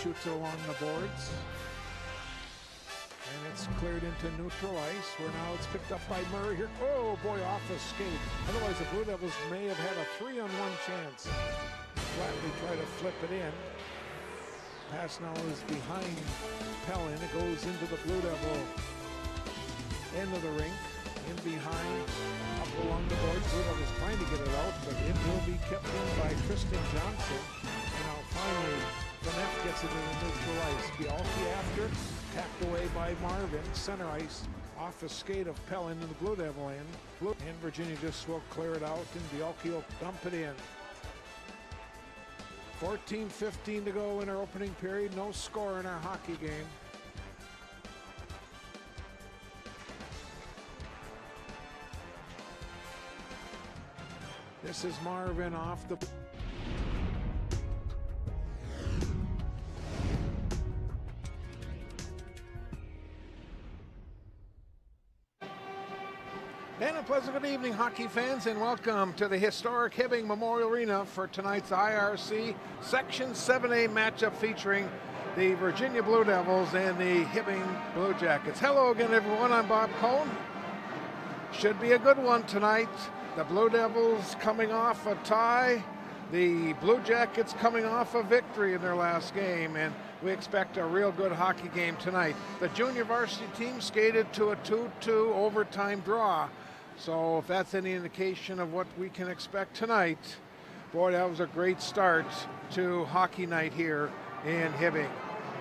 shoots it along the boards. And it's cleared into neutral ice, where now it's picked up by Murray here. Oh boy, off a skate. Otherwise the Blue Devils may have had a 3-on-1 chance. Flatley try to flip it in. Pass now is behind Pellin. It goes into the Blue Devil end of the rink. In behind, up along the boards. Blue Devils trying to get it out, but it will be kept in by Tristan Johnson. And now finally, Vanette gets it into neutral ice. Bialke after, tapped away by Marvin. Center ice, off a skate of Pellin in the Blue Devil end. And Virginia just will clear it out, and Bialke will dump it in. 14:15 to go in our opening period. No score in our hockey game. This is Marvin off the... And a pleasant good evening, hockey fans, and welcome to the historic Hibbing Memorial Arena for tonight's IRC Section 7A matchup featuring the Virginia Blue Devils and the Hibbing Blue Jackets. Hello again, everyone. I'm Bob Cohn. Should be a good one tonight. The Blue Devils coming off a tie, the Blue Jackets coming off a victory in their last game, and we expect a real good hockey game tonight. The junior varsity team skated to a 2-2 overtime draw, so if that's any indication of what we can expect tonight, boy, that was a great start to hockey night here in Hibbing.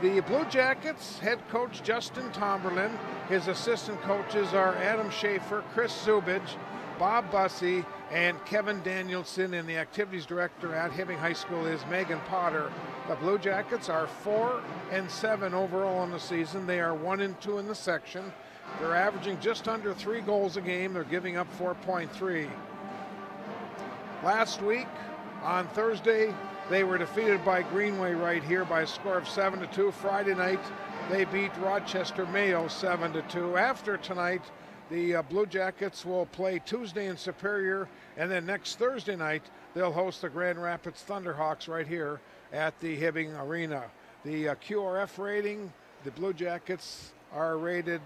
The Blue Jackets head coach Justin Tomberlin, his assistant coaches are Adam Schaefer, Chris Zubich, Bob Bussey, and Kevin Danielson, and the activities director at Hibbing High School is Megan Potter. The Blue Jackets are 4-7 overall in the season. They are 1-2 in the section. They're averaging just under 3 goals a game. They're giving up 4.3. Last week, on Thursday, they were defeated by Greenway right here by a score of 7-2. Friday night, they beat Rochester Mayo 7-2. After tonight, the Blue Jackets will play Tuesday in Superior, and then next Thursday night, they'll host the Grand Rapids Thunderhawks right here at the Hibbing Arena. The QRF rating, the Blue Jackets are rated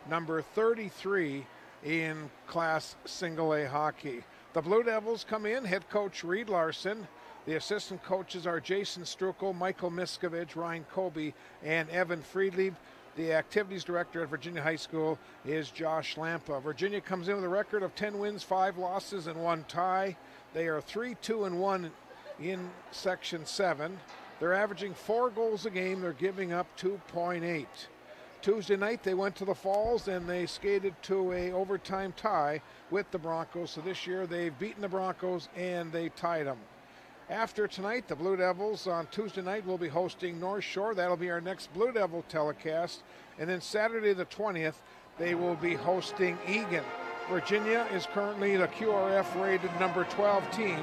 number 33 in Class Single A hockey. The Blue Devils come in, head coach Reed Larson. The assistant coaches are Jason Strukel, Michael Miskovich, Ryan Colby, and Evan Friedlieb. The activities director at Virginia High School is Josh Lampa. Virginia comes in with a record of 10 wins, 5 losses, and 1 tie. They are 3-2-1 in Section 7. They're averaging 4 goals a game. They're giving up 2.8. Tuesday night, they went to the Falls, and they skated to a overtime tie with the Broncos. So this year, they've beaten the Broncos, and they tied them. After tonight, the Blue Devils on Tuesday night will be hosting North Shore. That'll be our next Blue Devil telecast. And then Saturday the 20th, they will be hosting Egan. Virginia is currently the QRF rated number 12 team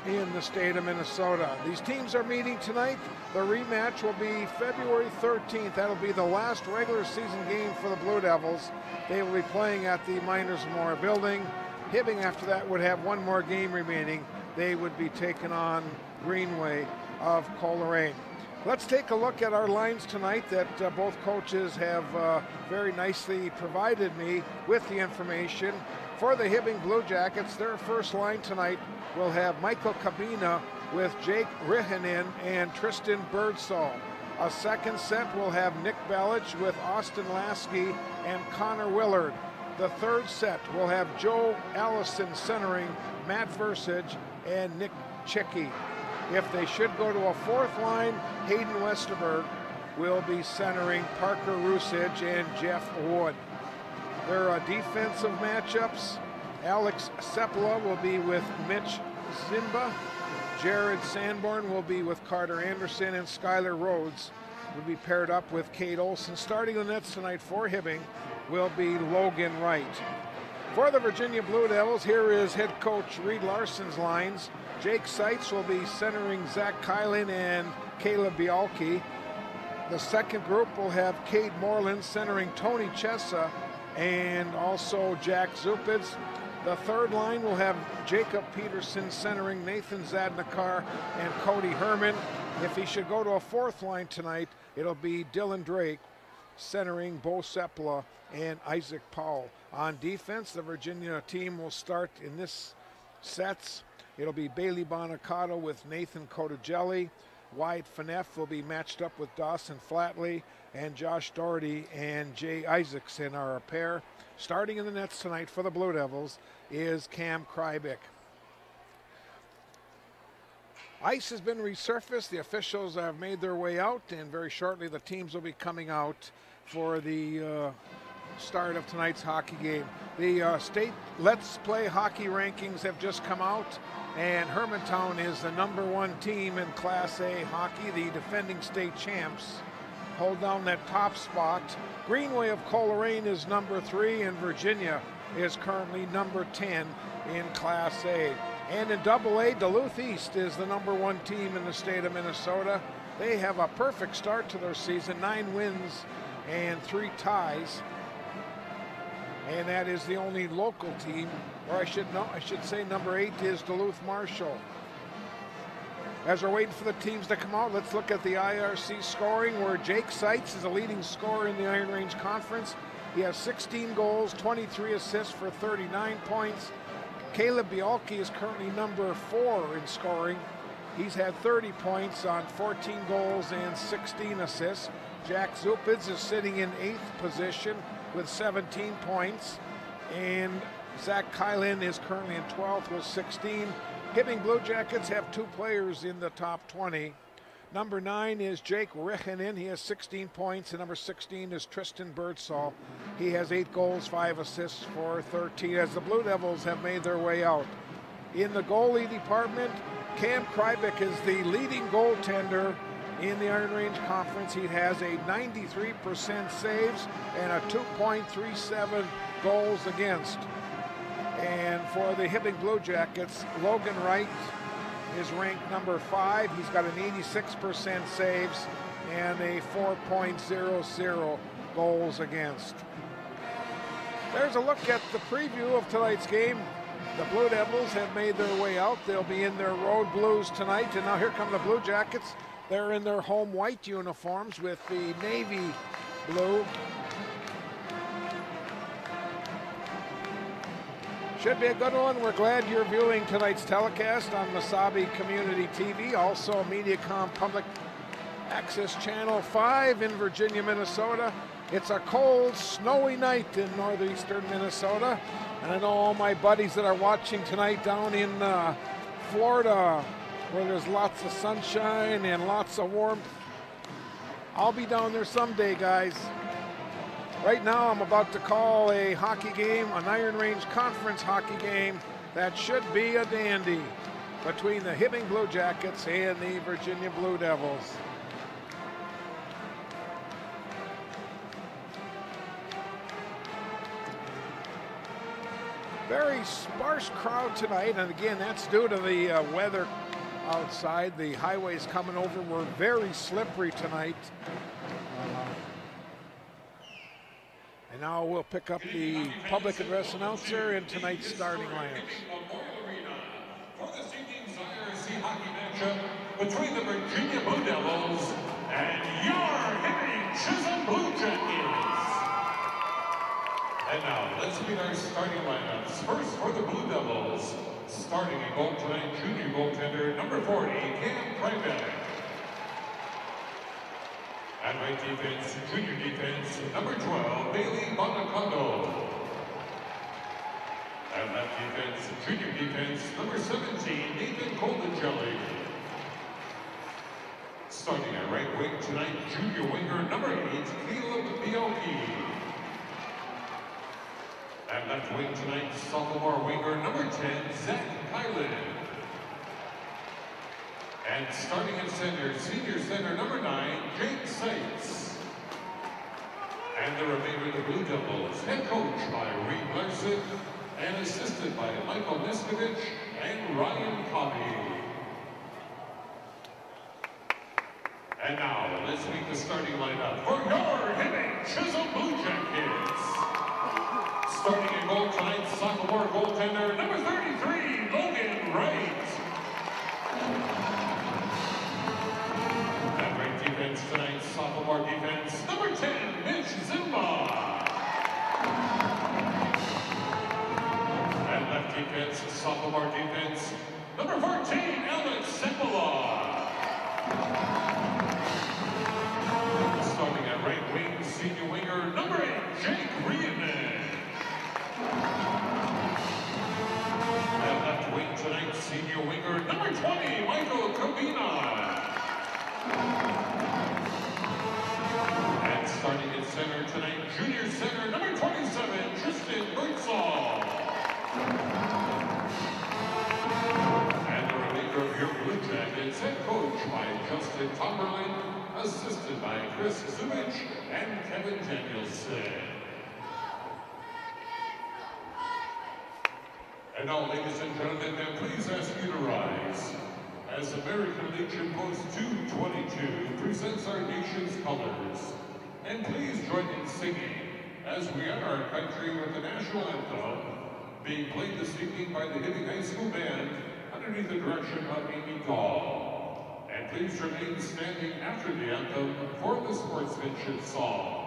in the state of Minnesota. These teams are meeting tonight. The rematch will be February 13th. That'll be the last regular season game for the Blue Devils. They will be playing at the Miners Memorial Building. Hibbing after that would have one more game remaining. They would be taking on Greenway of Coleraine. Let's take a look at our lines tonight that both coaches have very nicely provided me with the information. For the Hibbing Blue Jackets, their first line tonight will have Michael Cabina with Jake Rihanen and Tristan Birdsall. A second set will have Nick Belich with Austin Lasky and Connor Willard. The third set will have Joe Allison centering Matt Versige and Nick Chicky. If they should go to a fourth line, Hayden Westerberg will be centering Parker Rusage and Jeff Wood. Their defensive matchups, Alex Sepala will be with Mitch Zimba, Jared Sanborn will be with Carter Anderson, and Skylar Rhodes will be paired up with Kate Olson. Starting the nets tonight for Hibbing will be Logan Wright. For the Virginia Blue Devils, here is head coach Reed Larson's lines. Jake Seitz will be centering Zach Kylan and Caleb Bialke. The second group will have Cade Moreland centering Tony Chessa and also Jack Zupitz. The third line will have Jacob Peterson centering Nathan Zadnikar and Cody Herman. If he should go to a fourth line tonight, it'll be Dylan Drake centering Bo Sepula and Isaac Powell. On defense, the Virginia team will start in this sets. It'll be Bailey Bonacato with Nathan Cotagelli. Wyatt Fineff will be matched up with Dawson Flatley, and Josh Doherty and Jay Isaacson are a pair. Starting in the nets tonight for the Blue Devils is Cam Krybick. Ice has been resurfaced. The officials have made their way out, and very shortly the teams will be coming out for the start of tonight's hockey game. The state Let's Play hockey rankings have just come out, and Hermantown is the #1 team in Class A hockey. The defending state champs hold down that top spot. Greenway of Coleraine is #3, and Virginia is currently #10 in Class A. And in AA, Duluth East is the #1 team in the state of Minnesota. They have a perfect start to their season, 9 wins and 3 ties. And that is the only local team, or I should say #8 is Duluth Marshall. As we're waiting for the teams to come out, let's look at the IRC scoring, where Jake Seitz is the leading scorer in the Iron Range Conference. He has 16 goals, 23 assists for 39 points. Caleb Bialke is currently #4 in scoring. He's had 30 points on 14 goals and 16 assists. Jack Zupids is sitting in 8th position with 17 points. And Zach Kylan is currently in 12th with 16. Hibbing Blue Jackets have 2 players in the top 20. #9 is Jake Rechenen. He has 16 points, and #16 is Tristan Birdsall. He has 8 goals, 5 assists for 13, as the Blue Devils have made their way out. In the goalie department, Cam Krybick is the leading goaltender in the Iron Range Conference. He has a 93% saves and a 2.37 goals against. And for the Hibbing Blue Jackets, Logan Wright is ranked #5. He's got an 86% saves and a 4.00 goals against. There's a look at the preview of tonight's game. The Blue Devils have made their way out. They'll be in their road blues tonight. And now here come the Blue Jackets. They're in their home white uniforms with the navy blue. Should be a good one. We're glad you're viewing tonight's telecast on Mesabi Community TV, also Mediacom Public Access Channel 5 in Virginia, Minnesota. It's a cold, snowy night in northeastern Minnesota. And I know all my buddies that are watching tonight down in Florida, where there's lots of sunshine and lots of warmth. I'll be down there someday, guys. Right now, I'm about to call a hockey game, an Iron Range Conference hockey game that should be a dandy between the Hibbing Blue Jackets and the Virginia Blue Devils. Very sparse crowd tonight, and again, that's due to the weather outside. The highways coming over were very slippery tonight. And now we'll pick up the public address announcer in tonight's starting lineup. For this evening's IRC hockey matchup between the Virginia Blue Devils and your Hibbing Chisholm Blue Jackets. And now let's meet our starting lineups. First for the Blue Devils, starting in goal tonight, junior goaltender #40, Cam Krybick. At right defense, junior defense, #12, Bailey Bonacato. At left defense, junior defense, #17, Nathan Cotagelli. Starting at right wing tonight, junior winger #8, Caleb Bialke. At left wing tonight, sophomore winger #10, Zach Kylan. And starting at center, senior center #9, Jake Seitz. And the remainder of the Blue Devils, head coach by Reed Larson and assisted by Michael Niskovich and Ryan Cobby. And now, let's meet the starting lineup for your Hibbing Chisholm Blue Jackets. Starting in goal tonight, sophomore goaltender #33, Logan Wright. Hockey Cats sophomore defense, number 14, Alex Sepala. Starting at right wing, senior winger, number 8, Jake Riemann. At left wing tonight, senior winger, number 20, Michael Kabina. And starting at center tonight, junior center, number 27, Tristan Birdsall. And the remainder of your Blue Jackets, head coach by Justin Tomberlin, assisted by Chris Zubich and Kevin Danielson. And now, ladies and gentlemen, may I please ask you to rise as American Legion Post 222 presents our nation's colors. And please join in singing as we honor our country with the national anthem being played this evening by the Hibbing High School Band underneath the direction of Amy Gall. And please remain standing after the anthem for the sportsmanship song.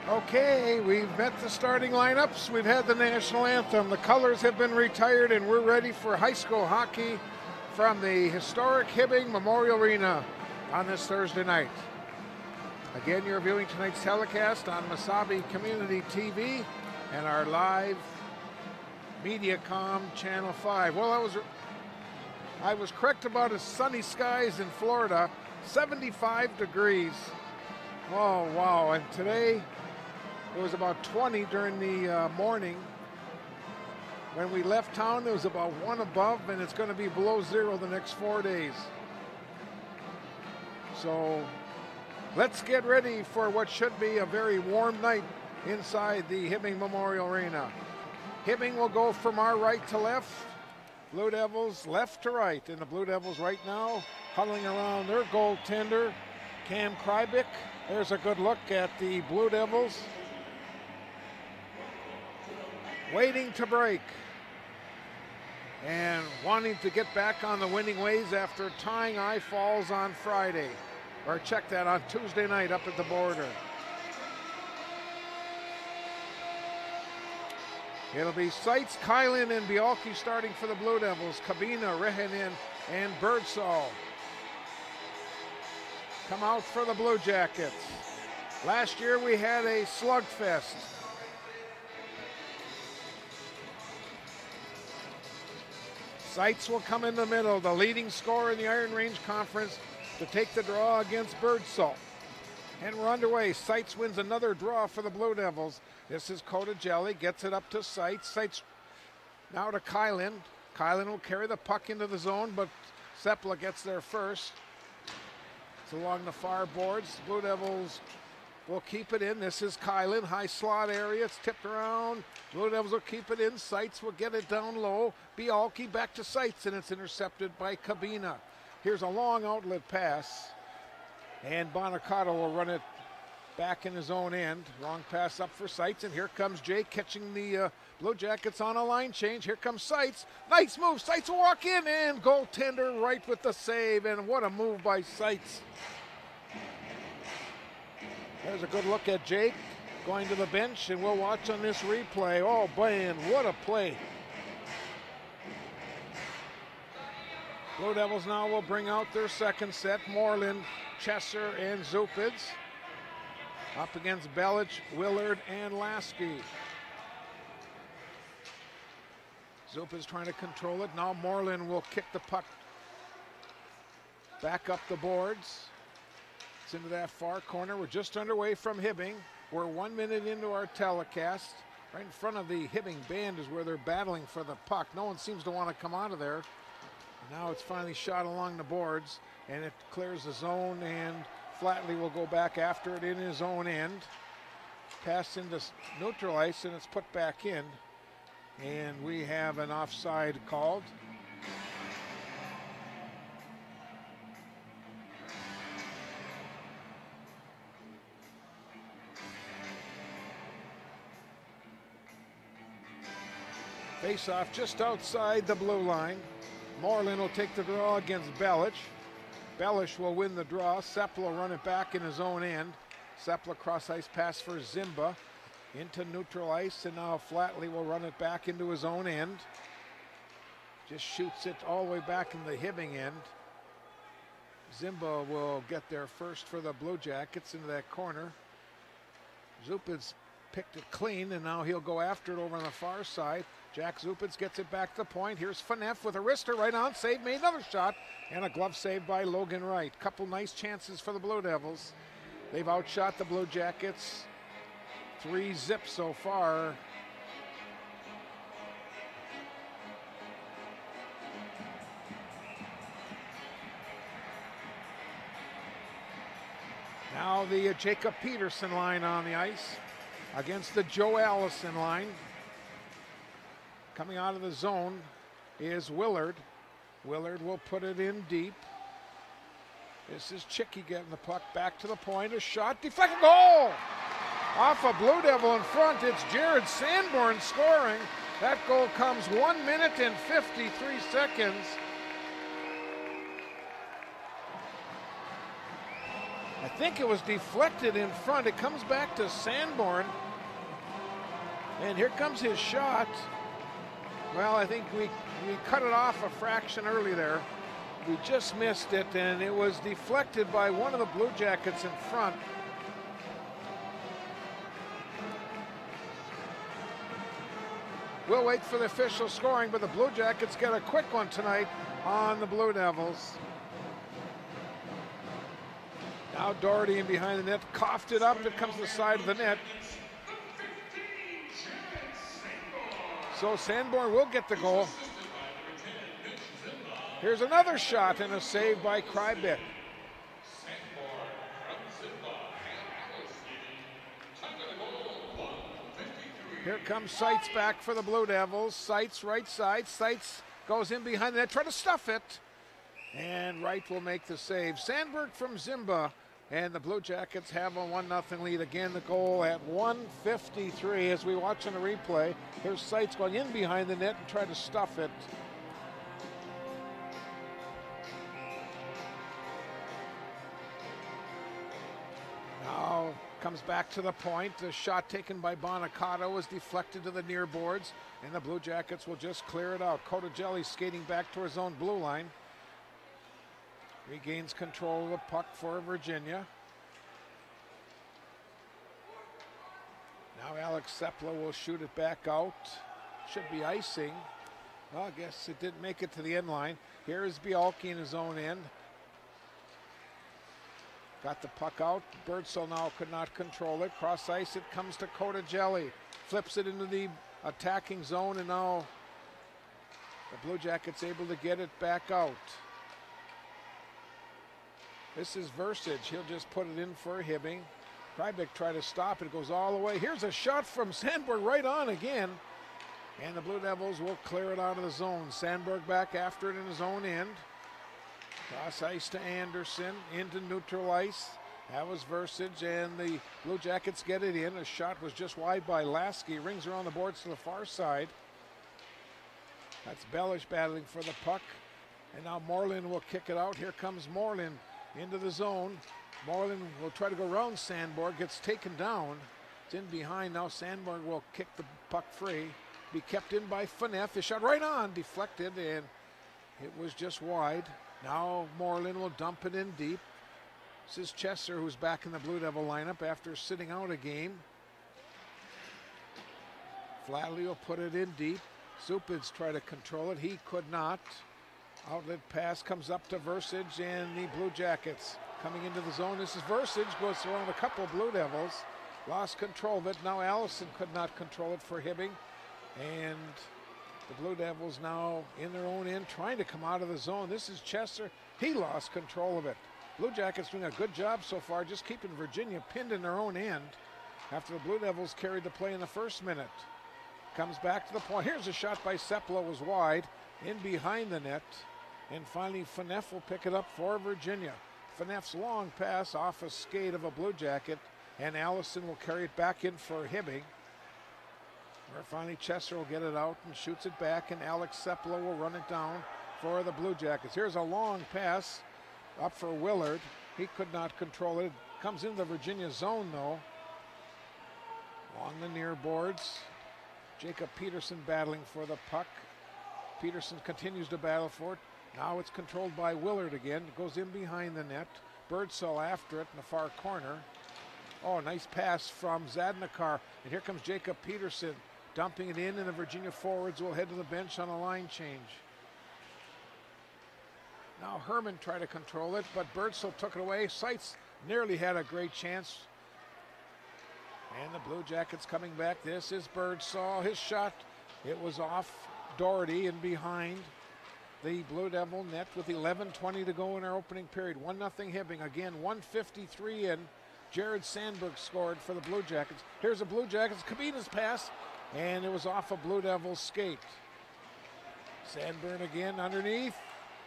Okay, we've met the starting lineups. We've had the national anthem. The colors have been retired, and we're ready for high school hockey from the historic Hibbing Memorial Arena on this Thursday night. Again, you're viewing tonight's telecast on Mesabi Community TV and our live Mediacom Channel 5. Well, I was correct about the sunny skies in Florida, 75 degrees. Oh, wow, and today it was about 20 during the morning. When we left town, there was about 1 above, and it's going to be below 0 the next 4 days. So let's get ready for what should be a very warm night inside the Hibbing Memorial Arena. Hibbing will go from our right to left, Blue Devils left to right, and the Blue Devils right now huddling around their goaltender, Cam Krybick. There's a good look at the Blue Devils. Waiting to break and wanting to get back on the winning ways after tying I Falls on Friday, or check that on Tuesday night up at the border. It'll be Seitz, Kylan, and Bialki starting for the Blue Devils. Kabina, Rehanen, and Birdsall come out for the Blue Jackets. Last year we had a slugfest. Seitz will come in the middle, the leading scorer in the Iron Range Conference, to take the draw against Birdsall. And we're underway. Seitz wins another draw for the Blue Devils. This is Coda Jelly, gets it up to Seitz. Seitz now to Kylan. Kylan will carry the puck into the zone, but Sepla gets there first. It's along the far boards. Blue Devils will keep it in. This is Kylan, high slot area. It's tipped around. Blue Devils will keep it in. Seitz will get it down low. Bialki back to Seitz, and it's intercepted by Kabina. Here's a long outlet pass, and Bonacato will run it back in his own end. Long pass up for Seitz, and here comes Jake catching the Blue Jackets on a line change. Here comes Seitz. Nice move. Seitz will walk in, and goaltender right with the save, and what a move by Seitz. There's a good look at Jake going to the bench, and we'll watch on this replay. Oh, man, what a play. Blue Devils now will bring out their second set. Moreland, Chesser, and Zupids up against Belich, Willard, and Lasky. Zupids trying to control it. Now Moreland will kick the puck back up the boards. It's into that far corner. We're just underway from Hibbing. We're 1 minute into our telecast. Right in front of the Hibbing band is where they're battling for the puck. No one seems to want to come out of there. Now it's finally shot along the boards, and it clears the zone, and Flatley will go back after it in his own end. Pass into neutral ice, and it's put back in. And we have an offside called. Face off just outside the blue line. Moreland will take the draw against Belich. Belich will win the draw. Seppel will run it back in his own end. Seppel cross ice pass for Zimba into neutral ice, and now Flatley will run it back into his own end. Just shoots it all the way back in the Hibbing end. Zimba will get there first for the Blue Jackets into that corner. Zupids picked it clean, and now he'll go after it over on the far side. Jack Zupids gets it back to the point. Here's Faneff with a wrister right on. Save made, another shot, and a glove save by Logan Wright. Couple nice chances for the Blue Devils. They've outshot the Blue Jackets 3-0 so far. Now the Jacob Peterson line on the ice against the Joe Allison line. Coming out of the zone is Willard. Willard will put it in deep. This is Chicky getting the puck back to the point. A shot, deflected, goal! Off a Blue Devil in front, it's Jared Sanborn scoring. That goal comes 1 minute and 53 seconds. I think it was deflected in front. It comes back to Sanborn. And here comes his shot. Well, I think we cut it off a fraction early there. We just missed it, and it was deflected by one of the Blue Jackets in front. We'll wait for the official scoring, but the Blue Jackets get a quick one tonight on the Blue Devils. Now Doherty in behind the net, coughed it up. It comes to the side of the net. So Sanborn will get the goal. Here's another shot and a save by Krybik. Here comes Seitz back for the Blue Devils. Seitz right side. Seitz goes in behind the net, try to stuff it. And Wright will make the save. Sandberg from Zimba. And the Blue Jackets have a 1-0 lead. Again, the goal at 1:53 as we watch on the replay. Here's Seitz going in behind the net and try to stuff it. Now comes back to the point. The shot taken by Bonacato was deflected to the near boards, and the Blue Jackets will just clear it out. Cotagelli skating back to his own blue line. Regains control of the puck for Virginia. Now Alex Sepla will shoot it back out. Should be icing. Well, I guess it didn't make it to the end line. Here is Bialki in his own end. Got the puck out. Birdsell now could not control it. Cross ice, it comes to Cotagelli. Flips it into the attacking zone, and now the Blue Jackets able to get it back out. This is Versich. He'll just put it in for Hibbing. Krybik try to stop it. It goes all the way. Here's a shot from Sandberg right on again. And the Blue Devils will clear it out of the zone. Sandberg back after it in his own end. Cross ice to Anderson. Into neutral ice. That was Versige, and the Blue Jackets get it in. A shot was just wide by Lasky. Rings around the boards to the far side. That's Bellish battling for the puck. And now Moreland will kick it out. Here comes Moreland into the zone. Moreland will try to go around Sandborg. Gets taken down. It's in behind now. Sandborg will kick the puck free. Be kept in by Faneff. His shot right on. Deflected, and it was just wide. Now Moreland will dump it in deep. This is Chesser, who's back in the Blue Devil lineup after sitting out a game. Flatley will put it in deep. Zupids try to control it. He could not. Outlet pass comes up to Versige and the Blue Jackets coming into the zone. This is Versige, goes around a couple of Blue Devils. Lost control of it. Now Allison could not control it for Hibbing. And the Blue Devils now in their own end trying to come out of the zone. This is Chesser. He lost control of it. Blue Jackets doing a good job so far, just keeping Virginia pinned in their own end after the Blue Devils carried the play in the first minute. Comes back to the point. Here's a shot by Sepala, was wide, in behind the net. And finally, Faneff will pick it up for Virginia. Faneff's long pass off a skate of a Blue Jacket, and Allison will carry it back in for Hibbing. Where finally Chesser will get it out and shoots it back, and Alex Sepala will run it down for the Blue Jackets. Here's a long pass up for Willard. He could not control it. Comes into the Virginia zone though. On the near boards. Jacob Peterson battling for the puck. Peterson continues to battle for it. Now it's controlled by Willard again. It goes in behind the net. Birdsall after it in the far corner. Oh, nice pass from Zadnikar. And here comes Jacob Peterson dumping it in, and the Virginia forwards will head to the bench on a line change. Now Herman tried to control it, but Birdsall took it away. Seitz nearly had a great chance. And the Blue Jackets coming back. This is Birdsall. His shot, it was off Doherty and behind the Blue Devil net with 11:20 to go in our opening period. 1-0 Hibbing. Again, 1:53 in. Jared Sandberg scored for the Blue Jackets. Here's the Blue Jackets. Kabina's pass, and it was off a Blue Devil skate. Sandburn again underneath.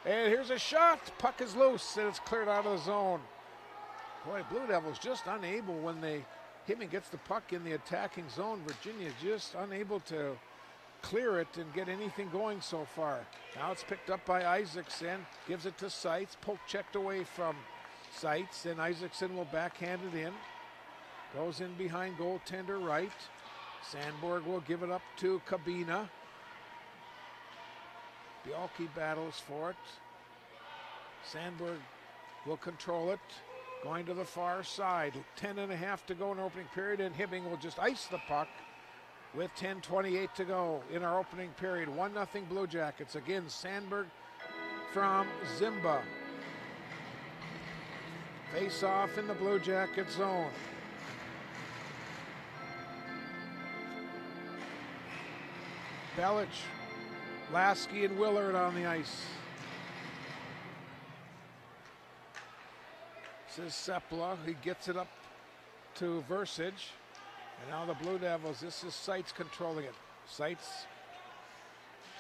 And here's a shot. Puck is loose, and it's cleared out of the zone. Boy, Blue Devils just unable when Hibbing gets the puck in the attacking zone. Virginia just unable to clear it and get anything going so far. Now it's picked up by Isaacson. Gives it to Seitz. Poke checked away from Seitz, and Isaacson will backhand it in. Goes in behind goaltender right. Sandborg will give it up to Kabina. Bialke battles for it. Sandberg will control it. Going to the far side. 10:30 to go in the opening period, and Hibbing will just ice the puck with 10:28 to go in our opening period. 1-0 Blue Jackets. Again, Sandberg from Zimba. Face off in the Blue Jacket zone. Bellich, Lasky, and Willard on the ice. This is Sepala. He gets it up to Versige. And now the Blue Devils, this is Seitz controlling it. Seitz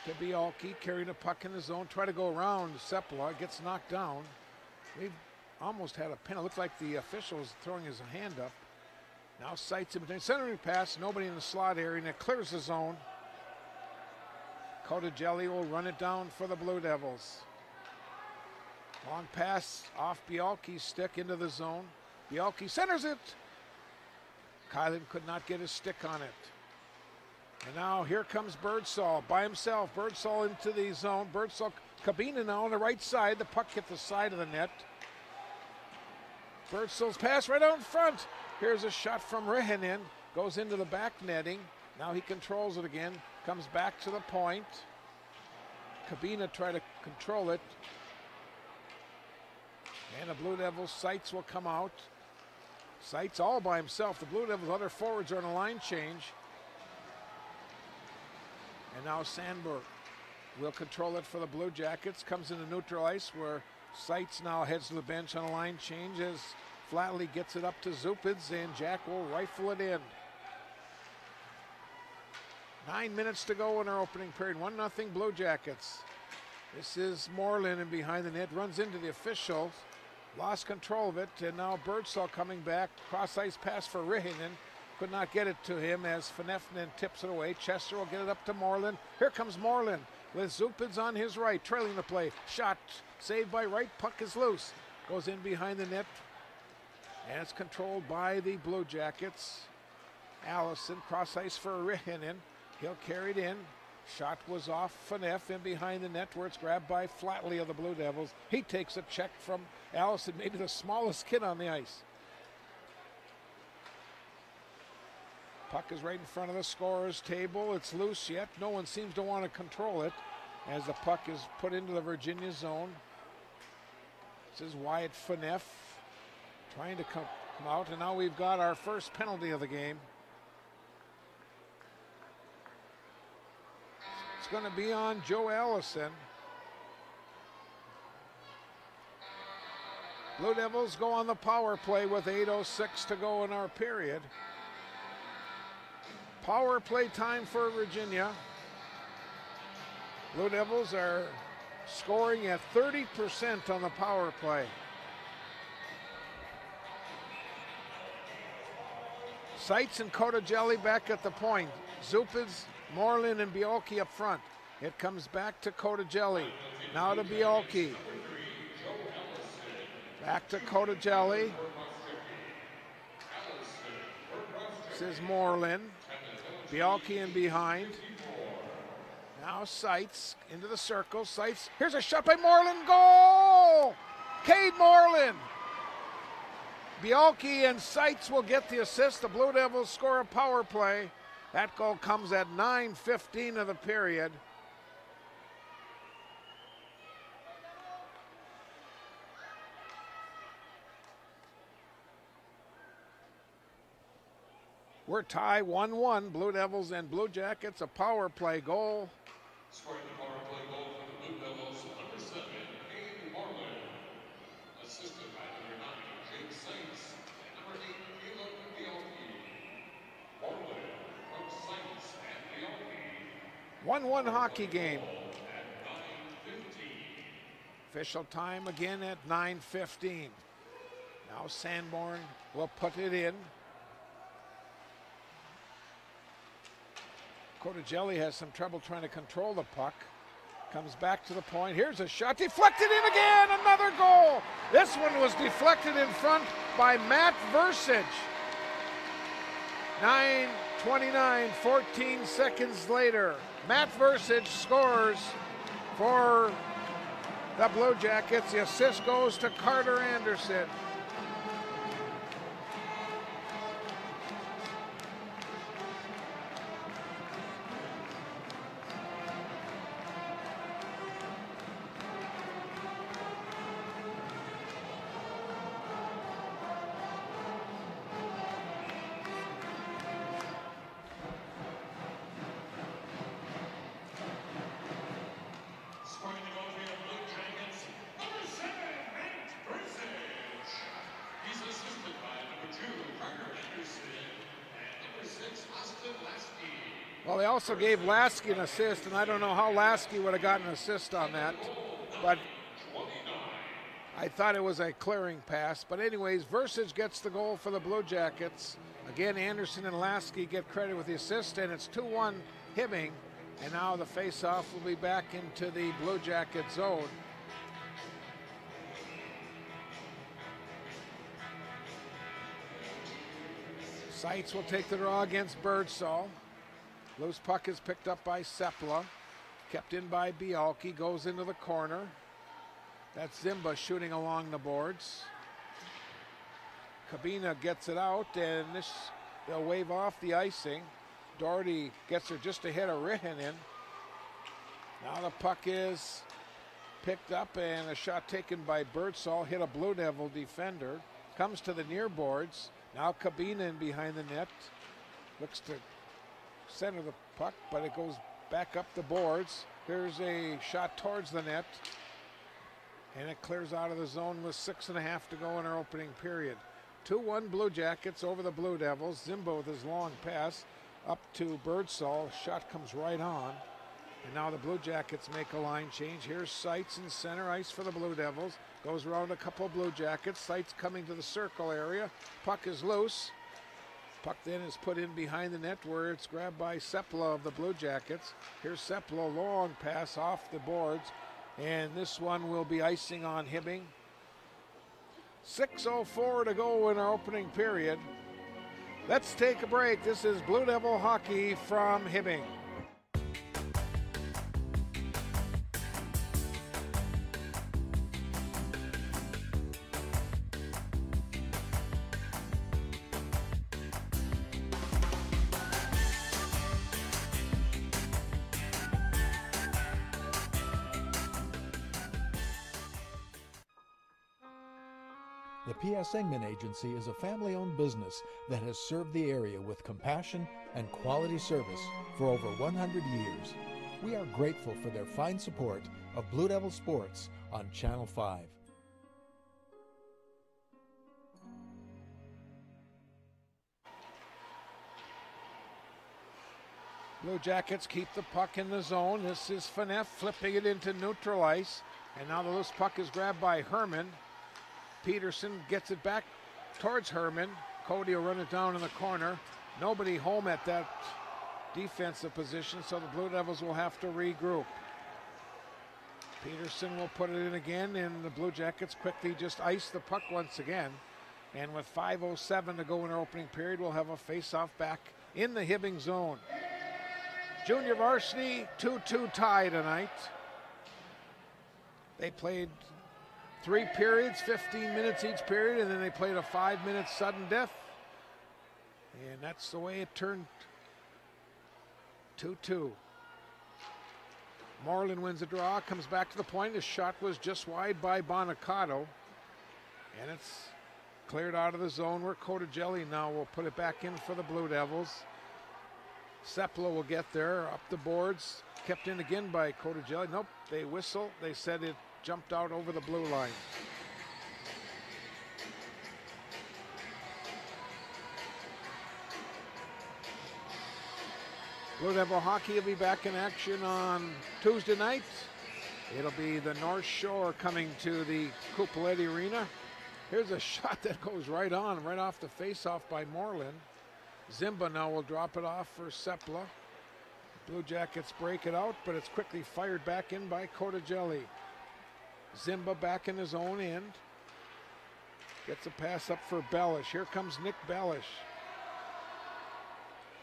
to Bialke, carrying a puck in the zone. Try to go around Sepala. Gets knocked down. We've almost had a pin. It looked like the official was throwing his hand up. Now Seitz in between. Centering pass. Nobody in the slot area, and it clears the zone. Cotagelli will run it down for the Blue Devils. Long pass off Bialke's stick into the zone. Bialke centers it. Kylan could not get his stick on it. And now here comes Birdsall by himself. Birdsall into the zone. Birdsall, Kabina now on the right side. The puck hit the side of the net. Birdsall's pass right out in front. Here's a shot from Rehanen. Goes into the back netting. Now he controls it again. Comes back to the point. Kabina try to control it. And the Blue Devils, Seitz will come out. Seitz all by himself. The Blue Devils' other forwards are on a line change. And now Sandberg will control it for the Blue Jackets. Comes into neutral ice where Seitz now heads to the bench on a line change as Flatley gets it up to Zupids, and Jack will rifle it in. 9 minutes to go in our opening period. 1-0 Blue Jackets. This is Moreland, and behind the net runs into the officials. lost control of it, and now Birdsall coming back. Cross ice pass for Rihinen. Could not get it to him as Fanefnen tips it away. Chester will get it up to Moreland. Here comes Moreland with Zupids on his right, trailing the play. Shot saved by Wright. Puck is loose. Goes in behind the net. And it's controlled by the Blue Jackets. Allison, cross ice for Rihinen. He'll carry it in. Shot was off Fanef in behind the net where it's grabbed by Flatley of the Blue Devils. He takes a check from Allison, maybe the smallest kid on the ice. Puck is right in front of the scorer's table. It's loose yet. No one seems to want to control it as the puck is put into the Virginia zone. This is Wyatt Fanef trying to come out, and now we've got our first penalty of the game. It's going to be on Joe Allison. Blue Devils go on the power play with 8:06 to go in our period. Power play time for Virginia. Blue Devils are scoring at 30% on the power play. Seitz and Kotajelli back at the point. Zupids, Moreland, and Bialke up front. It comes back to Kotajelli. Now to Bialke. Back to Kotajelli. This is Moreland. Bialke in behind. Now Seitz into the circle. Seitz, here's a shot by Moreland. Goal! Cade Moreland. Bialke and Seitz will get the assist. The Blue Devils score a power play. That goal comes at 9:15 of the period. We're tied 1-1, Blue Devils and Blue Jackets, a power play goal. Scoring the power play goal for the Blue Devils, number 7, Cade Moreland. Assisted by number 9, Jake Seitz, and number 8, Caleb Bialke. Moreland from Seitz and Bialke. 1-1 hockey game. At 9:15. Official time again at 9:15. Now Sanborn will put it in. Kotajelli has some trouble trying to control the puck. Comes back to the point. Here's a shot. Deflected in again. Another goal. This one was deflected in front by Matt Versich. 9:29, 14 seconds later. Matt Versich scores for the Blue Jackets. The assist goes to Carter Anderson. Scoring the goal for the Blue Jackets, number 7, Matt Versich. He's assisted by number 2, Carter Anderson, and number 6, Austin Lasky. Well, they also gave Lasky an assist, and I don't know how Lasky would have gotten an assist on that, but 29. I thought it was a clearing pass. But anyways, Versich gets the goal for the Blue Jackets. Again, Anderson and Lasky get credit with the assist, and it's 2-1 Hibbing. And now the face-off will be back into the Blue Jacket zone. Seitz will take the draw against Birdsall. Loose puck is picked up by Sepla. Kept in by Bialke, goes into the corner. That's Zimba shooting along the boards. Kabina gets it out, and they'll wave off the icing. Doherty gets her just ahead of Rihinen. Now the puck is picked up, and a shot taken by Birdsall hit a Blue Devil defender. Comes to the near boards. Now Kabina in behind the net. Looks to center the puck, but it goes back up the boards. Here's a shot towards the net, and it clears out of the zone with 6.5 to go in our opening period. 2-1 Blue Jackets over the Blue Devils. Zimba with his long pass up to Birdsall. Shot comes right on. And now the Blue Jackets make a line change. Here's Seitz in center ice for the Blue Devils. Goes around a couple Blue Jackets. Seitz coming to the circle area. Puck is loose. Puck then is put in behind the net where it's grabbed by Sepla of the Blue Jackets. Here's Sepla, long pass off the boards. And this one will be icing on Hibbing. 6:04 to go in our opening period. Let's take a break. This is Blue Devil hockey from Hibbing. The P.S. Engman Agency is a family-owned business that has served the area with compassion and quality service for over 100 years. We are grateful for their fine support of Blue Devil Sports on Channel 5. Blue Jackets keep the puck in the zone. This is Phaneuf flipping it into neutral ice. And now the loose puck is grabbed by Herman. Peterson gets it back towards Herman. Cody will run it down in the corner. Nobody home at that defensive position, so the Blue Devils will have to regroup. Peterson will put it in again, and the Blue Jackets quickly just ice the puck once again. And with 5:07 to go in our opening period, we'll have a face-off back in the Hibbing zone. Junior varsity 2-2 tie tonight. They played 3 periods, 15 minutes each period, and then they played a 5-minute sudden death. And that's the way it turned. 2-2. Moreland wins the draw, comes back to the point. His shot was just wide by Bonicato. And it's cleared out of the zone where Cotagelli now will put it back in for the Blue Devils. Sepla will get there, up the boards, kept in again by Cotagelli. Nope, they whistle. They said it jumped out over the blue line. Blue Devil hockey will be back in action on Tuesday night. It'll be the North Shore coming to the Cupoletti Arena. Here's a shot that goes right on, right off the face-off by Moreland. Zimba now will drop it off for Sepla. Blue Jackets break it out, but it's quickly fired back in by Cotagelli. Zimba back in his own end. Gets a pass up for Bellish. Here comes Nick Bellish.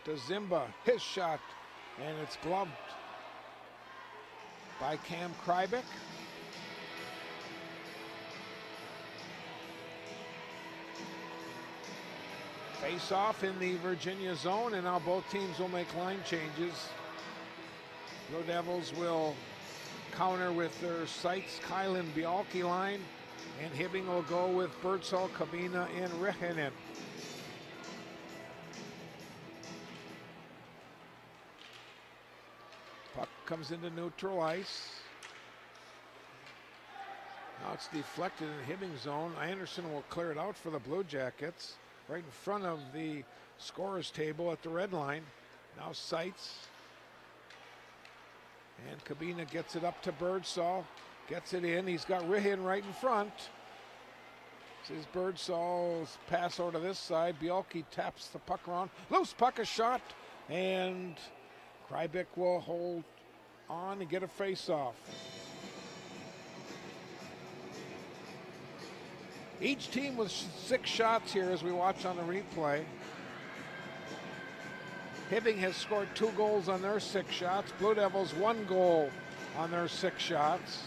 To Zimba, his shot, and it's gloved by Cam Krybeck. Face off in the Virginia zone, and now both teams will make line changes. Blue Devils will counter with their Seitz, Kylan, Bialki line, and Hibbing will go with Birdsall, Kabina, and Rehenen. Puck comes into neutral ice. Now it's deflected in the Hibbing zone. Anderson will clear it out for the Blue Jackets, right in front of the scorer's table at the red line. Now Seitz. And Kabina gets it up to Birdsall, gets it in. He's got Rihin right in front. This is Birdsall's pass over to this side. Bialki taps the puck around. Loose puck, a shot, and Krybeck will hold on and get a face-off. Each team with 6 shots here as we watch on the replay. Hibbing has scored 2 goals on their 6 shots. Blue Devils 1 goal on their 6 shots.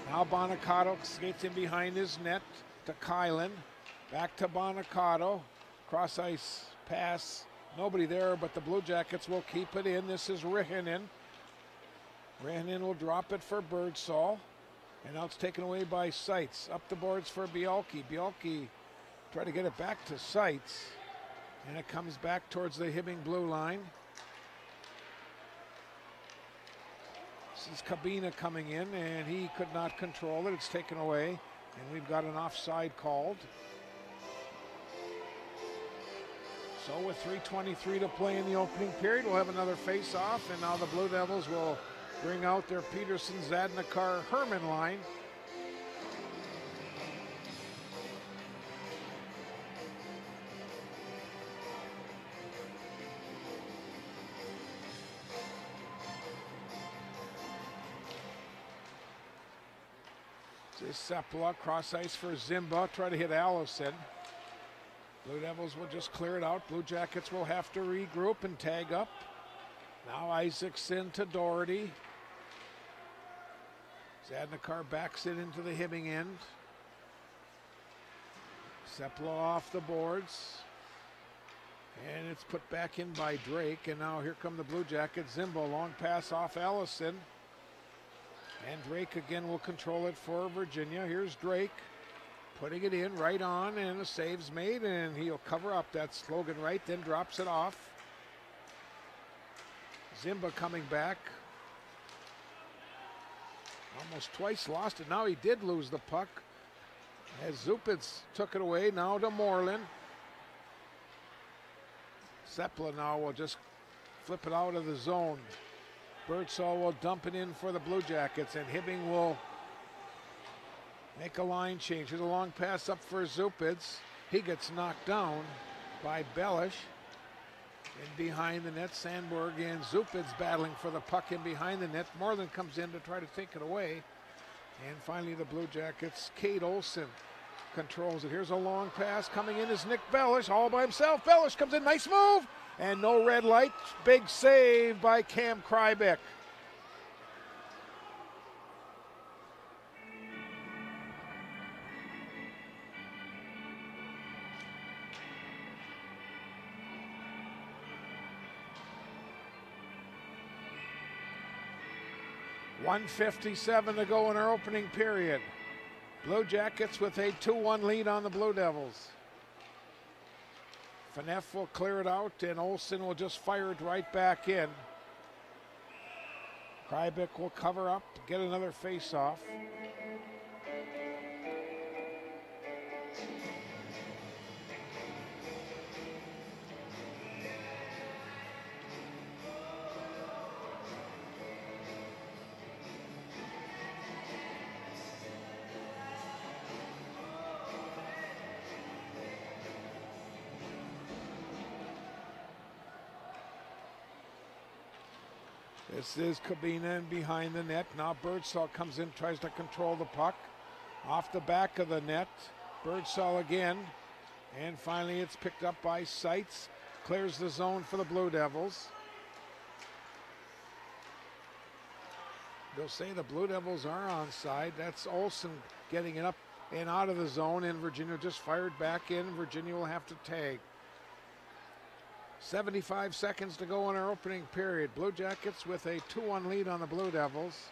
Now Bonicato skates in behind his net to Kylan. Back to Bonicato. Cross ice pass. Nobody there, but the Blue Jackets will keep it in. This is Rehenen. Rehenen will drop it for Birdsall. And now it's taken away by Seitz. Up the boards for Bialki. Bialki try to get it back to Seitz. And it comes back towards the Hibbing blue line. This is Kabina coming in, and he could not control it. It's taken away, and we've got an offside called. So with 3:23 to play in the opening period, we'll have another face-off, and now the Blue Devils will bring out their Peterson, Zadnikar, Herman line. Sepala, cross ice for Zimba, try to hit Allison. Blue Devils will just clear it out. Blue Jackets will have to regroup and tag up. Now Isaacson to Doherty. Zadnikar backs it into the Hibbing end. Sepala off the boards. And it's put back in by Drake. And now here come the Blue Jackets. Zimba, long pass off Allison. And Drake again will control it for Virginia. Here's Drake putting it in right on, and a save's made, and he'll cover up. That's Logan Wright, then drops it off. Zimba coming back. Almost twice lost it. Now he did lose the puck as Zupitz took it away. Now to Moreland. Sepala now will just flip it out of the zone. Birdsall will dump it in for the Blue Jackets, and Hibbing will make a line change. Here's a long pass up for Zupitz. He gets knocked down by Bellish. In behind the net, Sandberg and Zupitz battling for the puck in behind the net. Moreland comes in to try to take it away. And finally the Blue Jackets, Cade Olson controls it. Here's a long pass. Coming in is Nick Bellish all by himself. Bellish comes in, nice move. And no red light. Big save by Cam Krybeck. .157 to go in our opening period. Blue Jackets with a 2-1 lead on the Blue Devils. Phaneuf will clear it out, and Olsen will just fire it right back in. Krybeck will cover up, get another face-off. This is Kabina in behind the net. Now Birdsall comes in, tries to control the puck. Off the back of the net. Birdsall again. And finally it's picked up by Seitz. Clears the zone for the Blue Devils. They'll say the Blue Devils are onside. That's Olsen getting it up and out of the zone, and Virginia just fired back in. Virginia will have to tag. 75 seconds to go in our opening period. Blue Jackets with a 2-1 lead on the Blue Devils.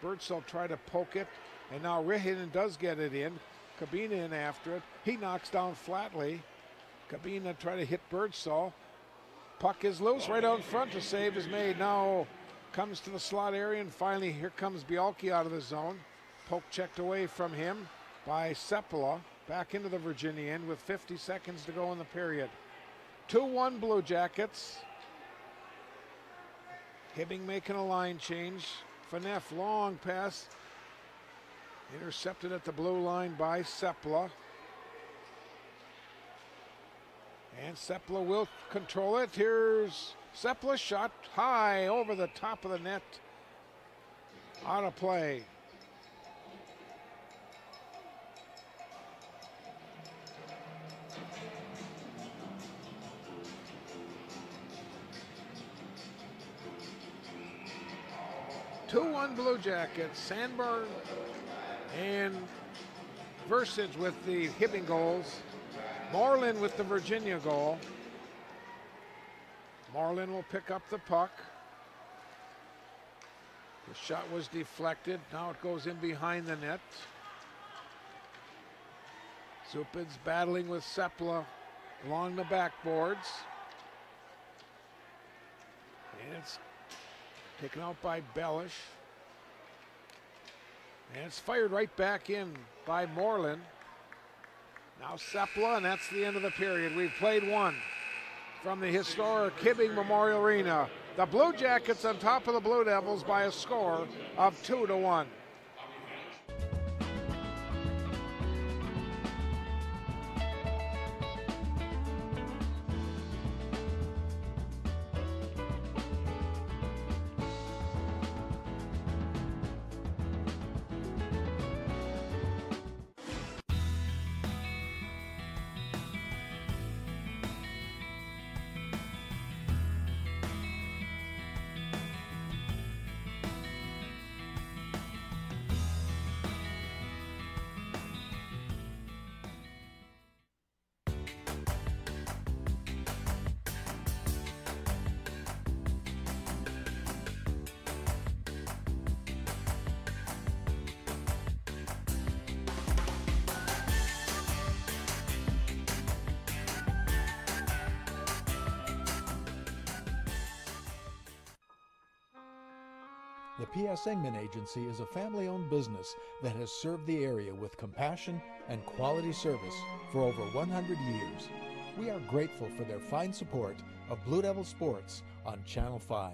Birdsall try to poke it, and now Rihinen does get it in. Kabina in after it. He knocks down Flatley. Kabina try to hit Birdsall. Puck is loose right out in front. The save is made. Now comes to the slot area, and finally here comes Bialke out of the zone. Poke checked away from him by Sepala. Back into the Virginia end with 50 seconds to go in the period. 2-1 Blue Jackets. Hibbing making a line change. Phaneuf, long pass. Intercepted at the blue line by Sepala. And Sepala will control it. Here's Sepala, shot high over the top of the net. Out of play. Blue Jackets. Sandberg and Versige with the Hibbing goals. Moreland with the Virginia goal. Moreland will pick up the puck. The shot was deflected. Now it goes in behind the net. Zupin's battling with Sepala along the backboards. And it's taken out by Bellish. And it's fired right back in by Moreland. Now Sepala, and that's the end of the period. We've played one from the historic Hibbing Memorial Arena. The Blue Jackets on top of the Blue Devils by a score of 2-1. The P.S. Engman Agency is a family-owned business that has served the area with compassion and quality service for over 100 years. We are grateful for their fine support of Blue Devil Sports on Channel 5.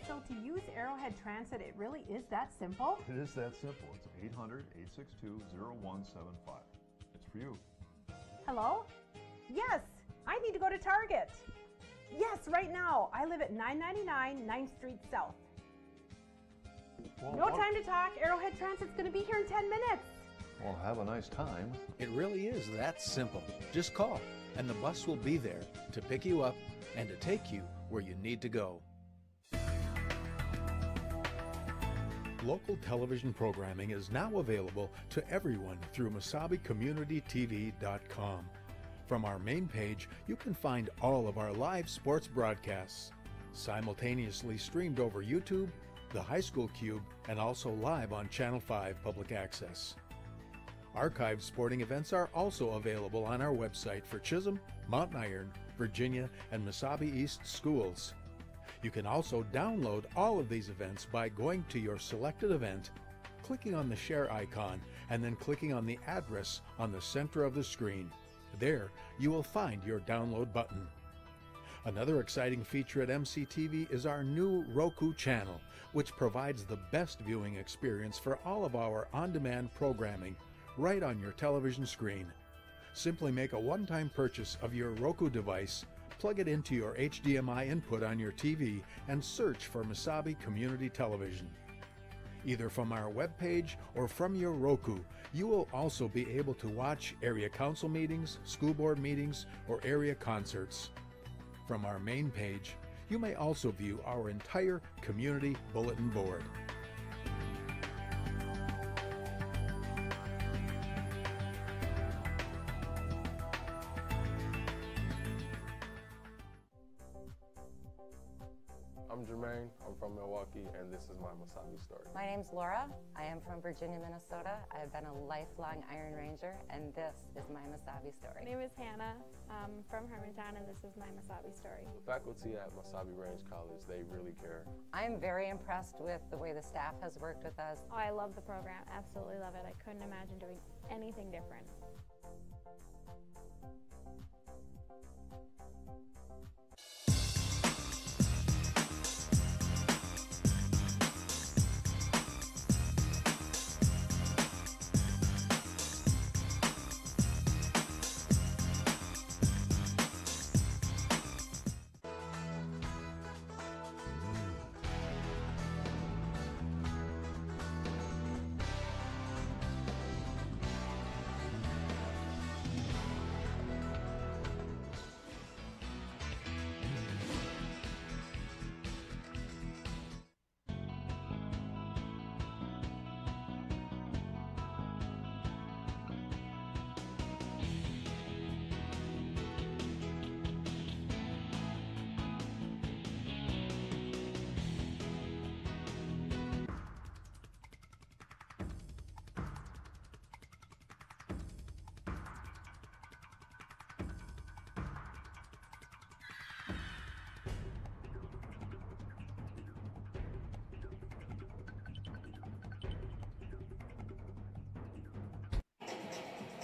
So to use Arrowhead Transit, it really is that simple? It is that simple. It's 800-862-0175. It's for you. Hello? Yes, I need to go to Target. Yes, right now. I live at 999 9th Street South. No time to talk. Arrowhead Transit's going to be here in 10 minutes. Well, have a nice time. It really is that simple. Just call, and the bus will be there to pick you up and to take you where you need to go. Local television programming is now available to everyone through MasabiCommunityTV.com. From our main page, you can find all of our live sports broadcasts, simultaneously streamed over YouTube, the High School Cube, and also live on Channel 5 Public Access. Archived sporting events are also available on our website for Chisholm, Mountain Iron, Virginia, and Mesabi East schools. You can also download all of these events by going to your selected event, clicking on the share icon, and then clicking on the address on the center of the screen. There, you will find your download button. Another exciting feature at MCTV is our new Roku channel, which provides the best viewing experience for all of our on-demand programming right on your television screen. Simply make a one-time purchase of your Roku device, plug it into your HDMI input on your TV, and search for Mesabi Community Television. Either from our webpage or from your Roku, you will also be able to watch area council meetings, school board meetings, or area concerts. From our main page, you may also view our entire community bulletin board. I'm Jermaine, I'm from Milwaukee, and this is my Mesabi story. My name's Laura. I am from Virginia, Minnesota. I've been a lifelong Iron Ranger, and this is my Mesabi story. My name is Hannah. I'm from Hermantown, and this is my Mesabi story. The faculty at Mesabi Range College, they really care. I'm very impressed with the way the staff has worked with us. Oh, I love the program. Absolutely love it. I couldn't imagine doing anything different.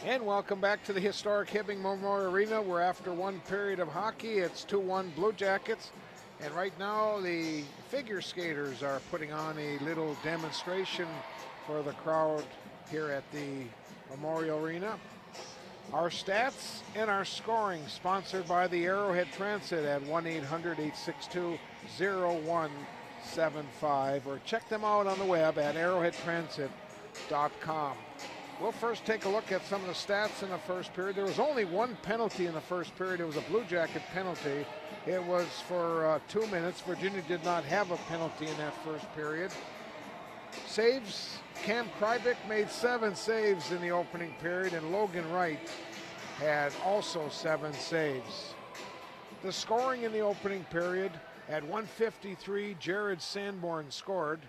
And welcome back to the historic Hibbing Memorial Arena, where after one period of hockey, it's 2-1 Blue Jackets. And right now, the figure skaters are putting on a little demonstration for the crowd here at the Memorial Arena. Our stats and our scoring sponsored by the Arrowhead Transit at 1-800-862-0175, or check them out on the web at arrowheadtransit.com. We'll first take a look at some of the stats in the first period. There was only one penalty in the first period. It was a Blue Jacket penalty. It was for 2 minutes. Virginia did not have a penalty in that first period. Saves, Cam Krybick made 7 saves in the opening period, and Logan Wright had also 7 saves. The scoring in the opening period, at 1:53, Jared Sanborn scored.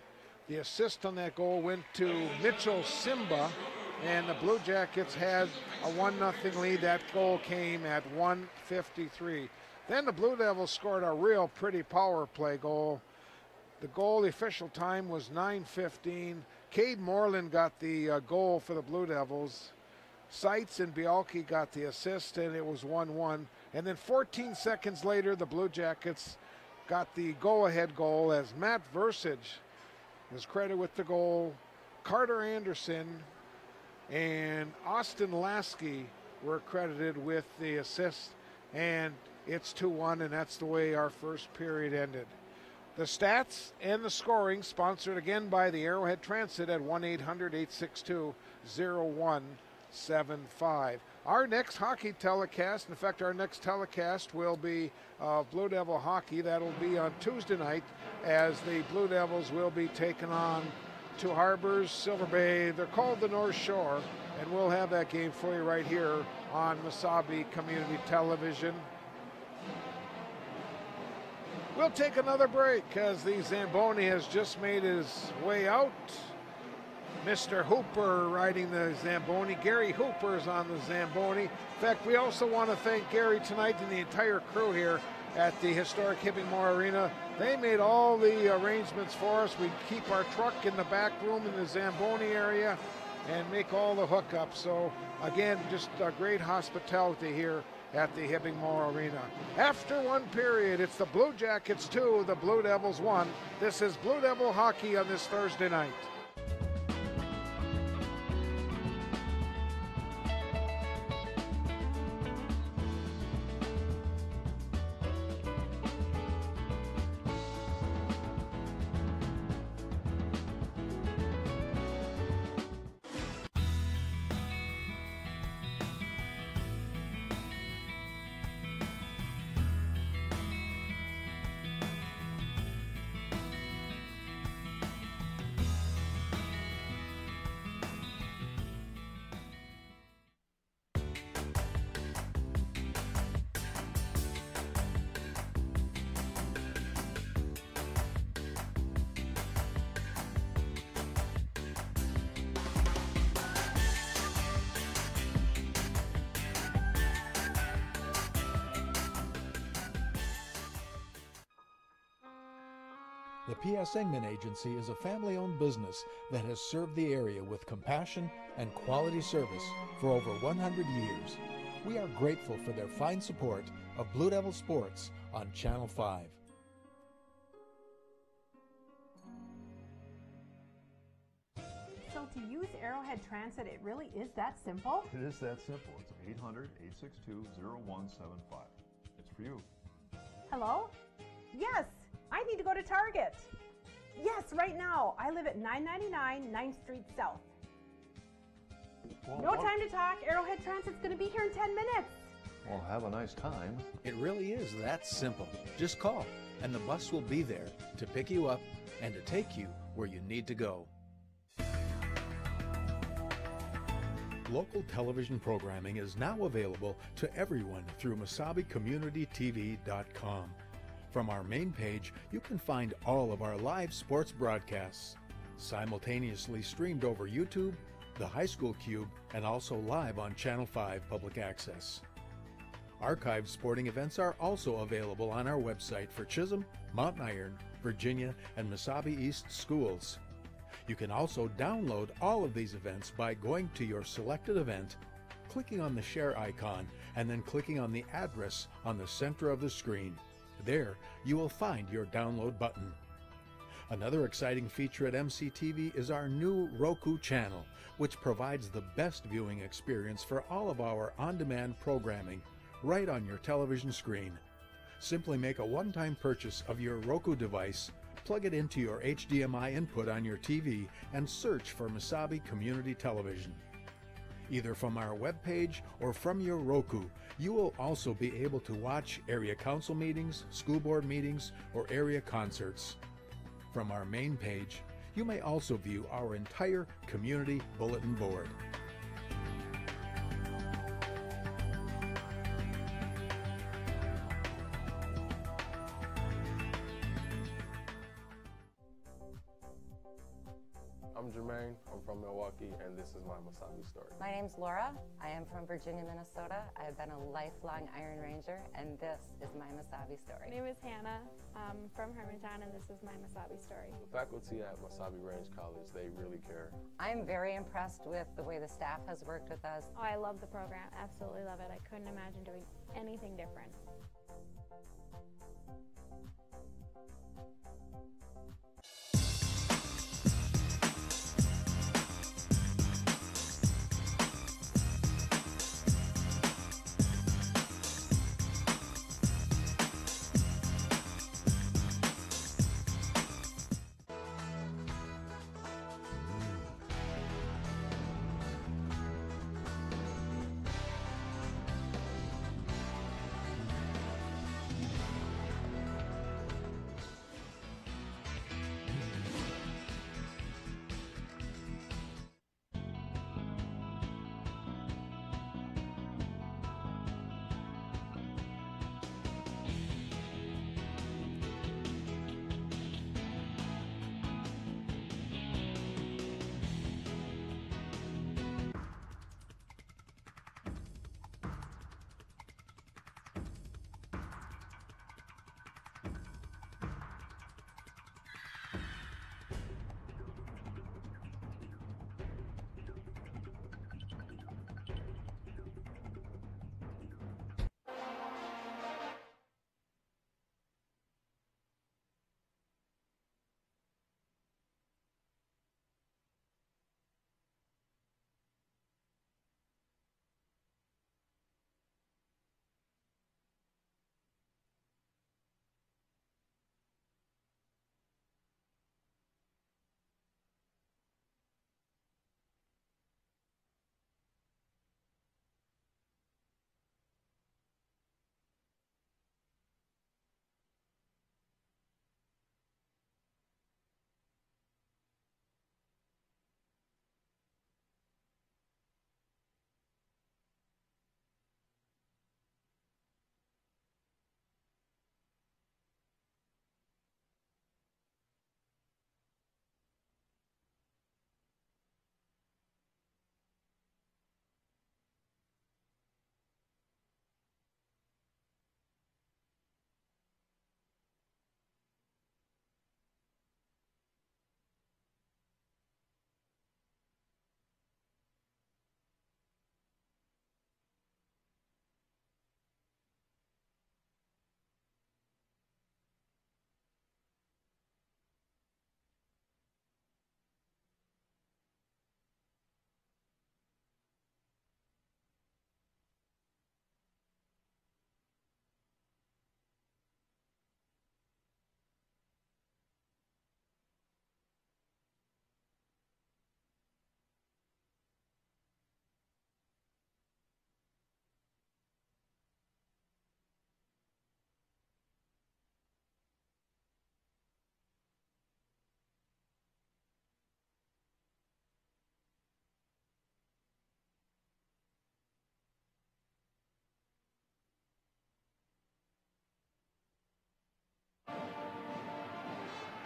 The assist on that goal went to Mitchell Simba, and the Blue Jackets had a 1-0 lead. That goal came at 1:53. Then the Blue Devils scored a real pretty power play goal. The goal, the official time was 9:15. Cade Moreland got the goal for the Blue Devils. Seitz and Bialke got the assist, and it was 1-1. And then 14 seconds later, the Blue Jackets got the go-ahead goal as Matt Versige was credited with the goal. Carter Anderson and Austin Lasky were credited with the assist, and it's 2-1, and that's the way our first period ended. The stats and the scoring sponsored again by the Arrowhead Transit at 1-800-862-0175. Our next hockey telecast, in fact, our next telecast will be Blue Devil hockey. That'll be on Tuesday night, as the Blue Devils will be taking on Two Harbors, Silver Bay. They're called the North Shore, and we'll have that game for you right here on Mesabi Community Television. We'll take another break as the Zamboni has just made his way out. Mr. Hooper riding the Zamboni. Gary Hooper is on the Zamboni. In fact, we also want to thank Gary tonight and the entire crew here at the historic Hibbing Memorial Arena. They made all the arrangements for us. We keep our truck in the back room in the Zamboni area and make all the hookups. So again, just a great hospitality here at the Hibbing Memorial Arena. After one period, it's the Blue Jackets 2, the Blue Devils 1. This is Blue Devil hockey on this Thursday night. The P.S. Engman Agency is a family-owned business that has served the area with compassion and quality service for over 100 years. We are grateful for their fine support of Blue Devil Sports on Channel 5. So to use Arrowhead Transit, it really is that simple? It is that simple. It's 800-862-0175. It's for you. Hello? Yes, I need to go to Target. Yes, right now. I live at 999 9th Street South. Well, No time to talk. Arrowhead Transit's going to be here in 10 minutes. Well, have a nice time. It really is that simple. Just call, and the bus will be there to pick you up and to take you where you need to go. Local television programming is now available to everyone through MesabiCommunityTV.com. From our main page, you can find all of our live sports broadcasts, simultaneously streamed over YouTube, the High School Cube, and also live on Channel 5 Public Access. Archived sporting events are also available on our website for Chisholm, Mount Iron, Virginia, and Mesabi East schools. You can also download all of these events by going to your selected event, clicking on the share icon and then clicking on the address on the center of the screen. There, you will find your download button. Another exciting feature at MCTV is our new Roku channel, which provides the best viewing experience for all of our on-demand programming right on your television screen. Simply make a one-time purchase of your Roku device, plug it into your HDMI input on your TV, and search for Mesabi Community Television. Either from our webpage or from your Roku, you will also be able to watch area council meetings, school board meetings, or area concerts. From our main page, you may also view our entire community bulletin board. I'm Jermaine, I'm from Milwaukee, and this is my Mesabi story. My name's Laura. I am from Virginia, Minnesota. I have been a lifelong Iron Ranger, and this is my Mesabi story. My name is Hannah. I'm from Hermantown, and this is my Mesabi story. The faculty at Mesabi Range College, they really care. I'm very impressed with the way the staff has worked with us. Oh, I love the program. Absolutely love it. I couldn't imagine doing anything different.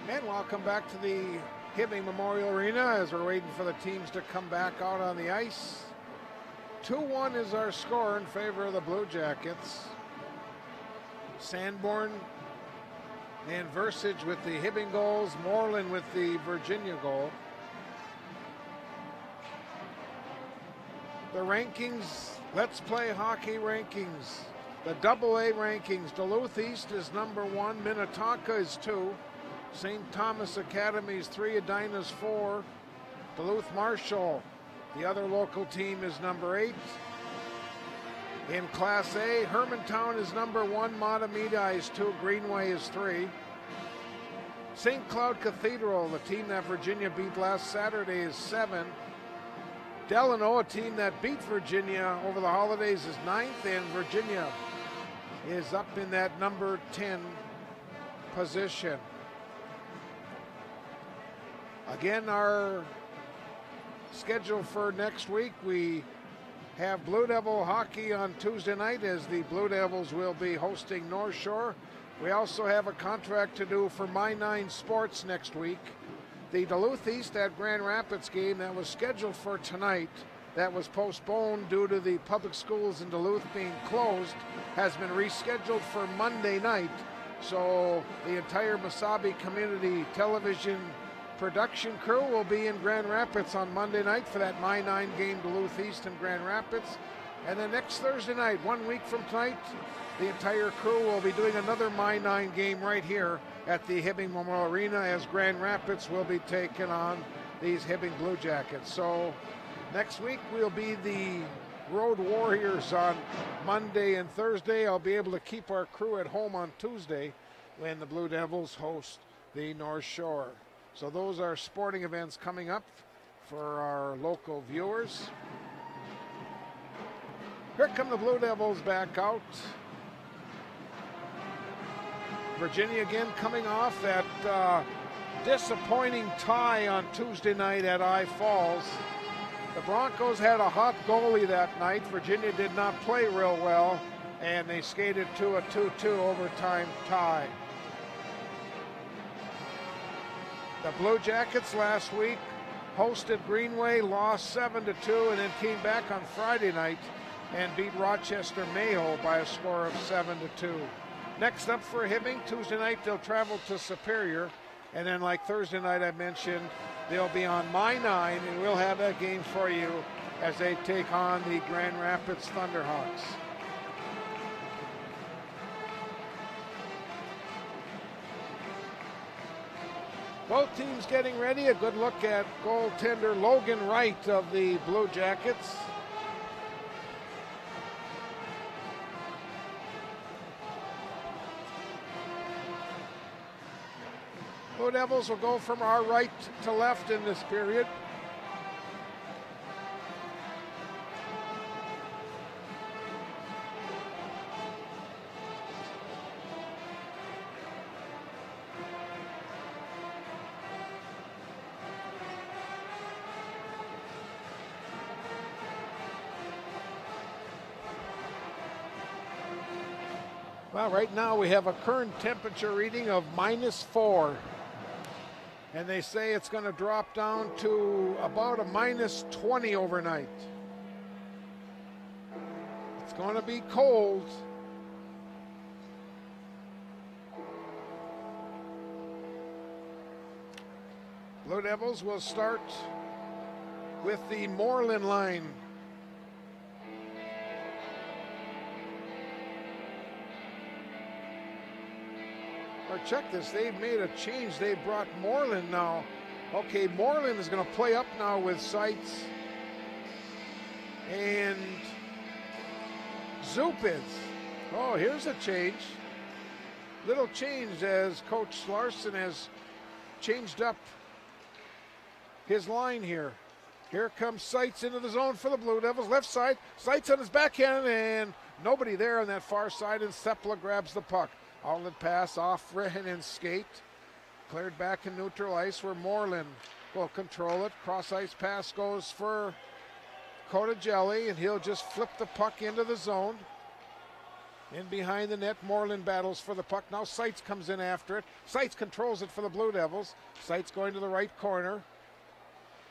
And welcome back to the Hibbing Memorial Arena as we're waiting for the teams to come back out on the ice. 2-1 is our score in favor of the Blue Jackets. Sanborn and Versige with the Hibbing goals, Moreland with the Virginia goal. The rankings Let's Play Hockey rankings. The AA rankings. Duluth East is number 1. Minnetonka is 2. St. Thomas Academy is 3. Edina's 4. Duluth Marshall, the other local team, is number 8. In Class A, Hermantown is number 1. Matamidi is 2. Greenway is 3. St. Cloud Cathedral, the team that Virginia beat last Saturday, is 7. Delano, a team that beat Virginia over the holidays, is 9th, and Virginia is up in that number 10 position. Again, our schedule for next week, we have Blue Devil hockey on Tuesday night as the Blue Devils will be hosting North Shore. We also have a contract to do for My Nine Sports next week. The Duluth East at Grand Rapids game that was scheduled for tonight, that was postponed due to the public schools in Duluth being closed, has been rescheduled for Monday night. So the entire Mesabi Community Television production crew will be in Grand Rapids on Monday night for that My Nine game, Duluth East and Grand Rapids. And then next Thursday night, 1 week from tonight, the entire crew will be doing another My Nine game right here at the Hibbing Memorial Arena as Grand Rapids will be taking on these Hibbing Blue Jackets. So next week we'll be the Road Warriors on Monday and Thursday. I'll be able to keep our crew at home on Tuesday when the Blue Devils host the North Shore. So those are sporting events coming up for our local viewers. Here come the Blue Devils back out. Virginia again coming off that disappointing tie on Tuesday night at I Falls. The Broncos had a hot goalie that night. Virginia did not play real well, and they skated to a 2-2 overtime tie. The Blue Jackets last week hosted Greenway, lost 7-2, and then came back on Friday night and beat Rochester Mayo by a score of 7-2. Next up for Hibbing, Tuesday night they'll travel to Superior, and then like Thursday night I mentioned, they'll be on My Nine, and we'll have that game for you as they take on the Grand Rapids Thunderhawks. Both teams getting ready. A good look at goaltender Logan Wright of the Blue Jackets. Blue Devils will go from our right to left in this period. Well, right now we have a current temperature reading of -4. And they say it's going to drop down to about a -20 overnight. It's going to be cold. Blue Devils will start with the Moreland line. Or check this, they've made a change. They brought Moreland now. Okay, Moreland is going to play up now with Seitz and Zupis. Oh, here's a change. Little change as Coach Larson has changed up his line here. Here comes Seitz into the zone for the Blue Devils. Left side, Seitz on his backhand, and nobody there on that far side, and Sepla grabs the puck. Outlet pass off Rehan skate. Cleared back in neutral ice where Moreland will control it. Cross ice pass goes for Cotagelli, and he'll just flip the puck into the zone. In behind the net, Moreland battles for the puck. Now Seitz comes in after it. Seitz controls it for the Blue Devils. Seitz going to the right corner.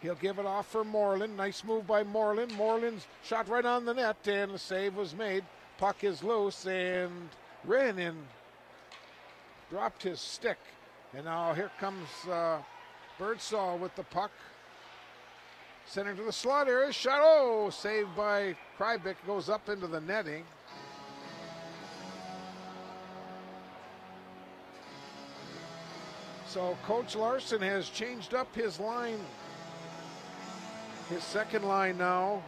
He'll give it off for Moreland. Nice move by Moreland. Moreland's shot right on the net, and the save was made. Puck is loose, and Rehan dropped his stick. And now here comes Birdsall with the puck. Centering to the slot area. Shot. Oh, saved by Krybick. Goes up into the netting. So Coach Larson has changed up his line. His second line now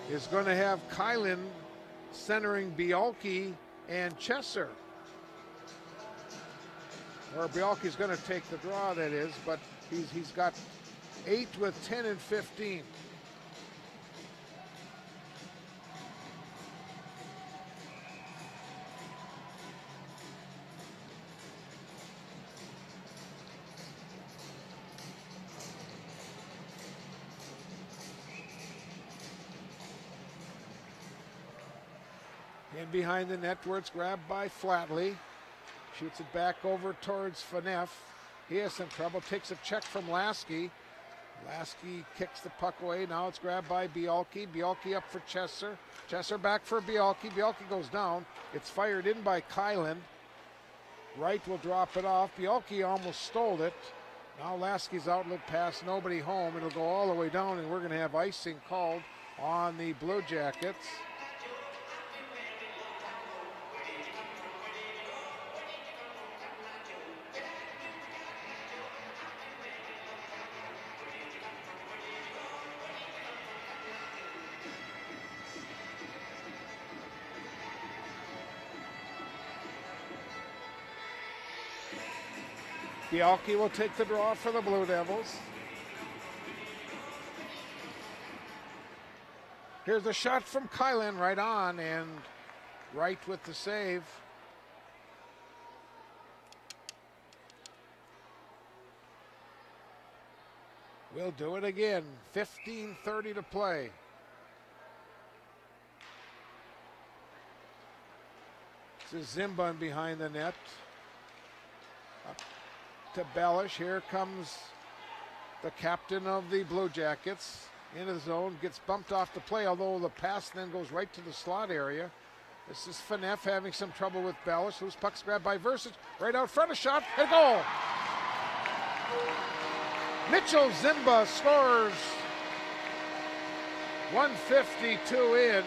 is going to have Kylan centering Bialke and Chesser. Or Bialke's going to take the draw, that is, but he's got 8 with 10 and 15. In behind the net where it's grabbed by Flatley. Shoots it back over towards Faneuf. He has some trouble, takes a check from Lasky. Lasky kicks the puck away. Now it's grabbed by Bialke. Bialke up for Chesser. Chesser back for Bialke. Bialke goes down. It's fired in by Kylan. Wright will drop it off. Bialke almost stole it. Now Lasky's outlet pass, nobody home. It'll go all the way down, and we're going to have icing called on the Blue Jackets. Bialke will take the draw for the Blue Devils. Here's a shot from Kylan right on, and Wright with the save. We'll do it again. 15:30 to play. This is Zimban behind the net. Up to Bellish. Here comes the captain of the Blue Jackets into the zone. Gets bumped off the play, although the pass then goes right to the slot area. This is Faneuf having some trouble with Bellish. Loose puck's grabbed by Versic. Right out front, a shot, a goal. Mitchell Zimba scores. 152 in.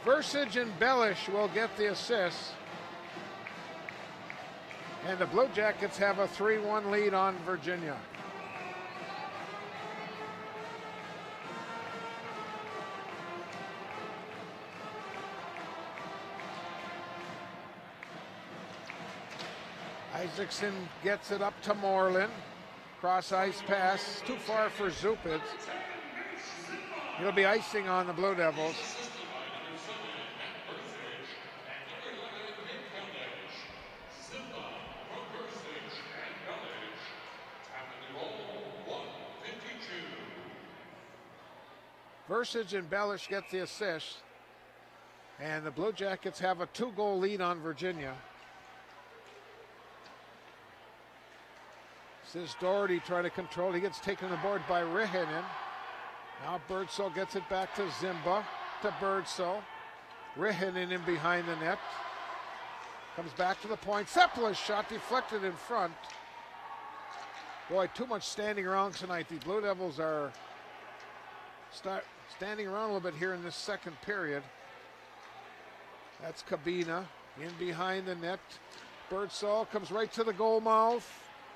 Versic and Bellish will get the assist. And the Blue Jackets have a 3-1 lead on Virginia. Isaacson gets it up to Moreland. Cross ice pass, too far for Zupitz. It'll be icing on the Blue Devils. Versic and Bellish get the assist, and the Blue Jackets have a 2-goal lead on Virginia. This is Doherty trying to control. He gets taken aboard by Rihinen. Now Birdsall gets it back to Zimba, to Birdsall. Rihinen in behind the net. Comes back to the point. Seppler's shot deflected in front. Boy, too much standing around tonight. The Blue Devils are standing around a little bit here in this second period. That's Cabina in behind the net. Birdsall comes right to the goal mouth.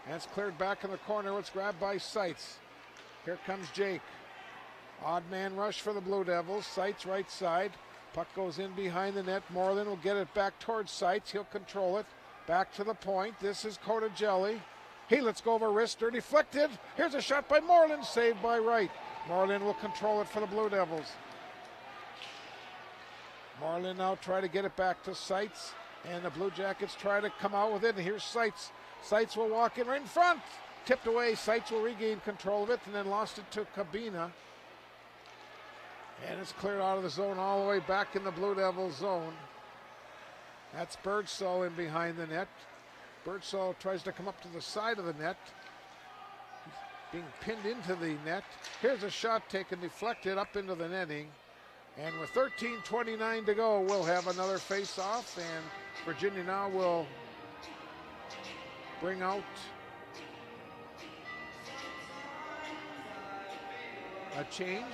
And it's cleared back in the corner. It's grabbed by Seitz. Here comes Jake. Odd man rush for the Blue Devils. Seitz right side. Puck goes in behind the net. Moreland will get it back towards Seitz. He'll control it. Back to the point. This is Cotagelli. He lets go of a wrister. Deflected. Here's a shot by Moreland. Saved by Wright. Moreland will control it for the Blue Devils. Moreland now try to get it back to Seitz. And the Blue Jackets try to come out with it. And here's Seitz. Seitz will walk in right in front. Tipped away. Seitz will regain control of it and then lost it to Cabina. And it's cleared out of the zone all the way back in the Blue Devils zone. That's Birdsall in behind the net. Birdsall tries to come up to the side of the net. being pinned into the net. Here's a shot taken, deflected up into the netting. And with 13:29 to go, we'll have another face-off, and Virginia now will bring out a change.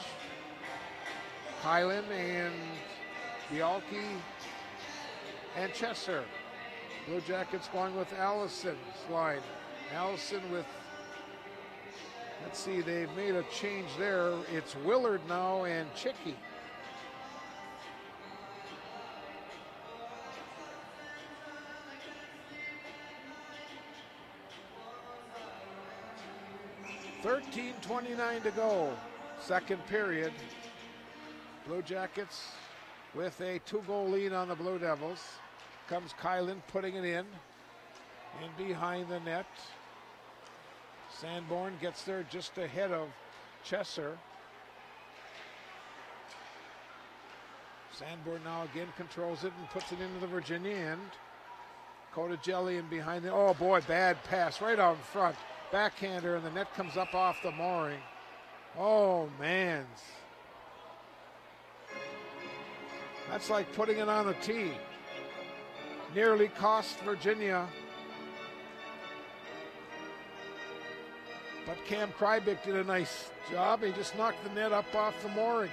Kylan and Bialke and Chesser. Blue Jackets going with Allison's line. Allison with, let's see, they've made a change there. It's Willard now and Chicky. $13:29 to go, second period. Blue Jackets with a 2-goal lead on the Blue Devils. Comes Kylan putting it in behind the net. Sanborn gets there just ahead of Chesser. Sanborn now again controls it and puts it into the Virginia end. Jelly in behind the, oh boy, bad pass right out in front. Backhander, and the net comes up off the mooring. Oh man. That's like putting it on a tee. Nearly cost Virginia. But Cam Krybick did a nice job. He just knocked the net up off the mooring.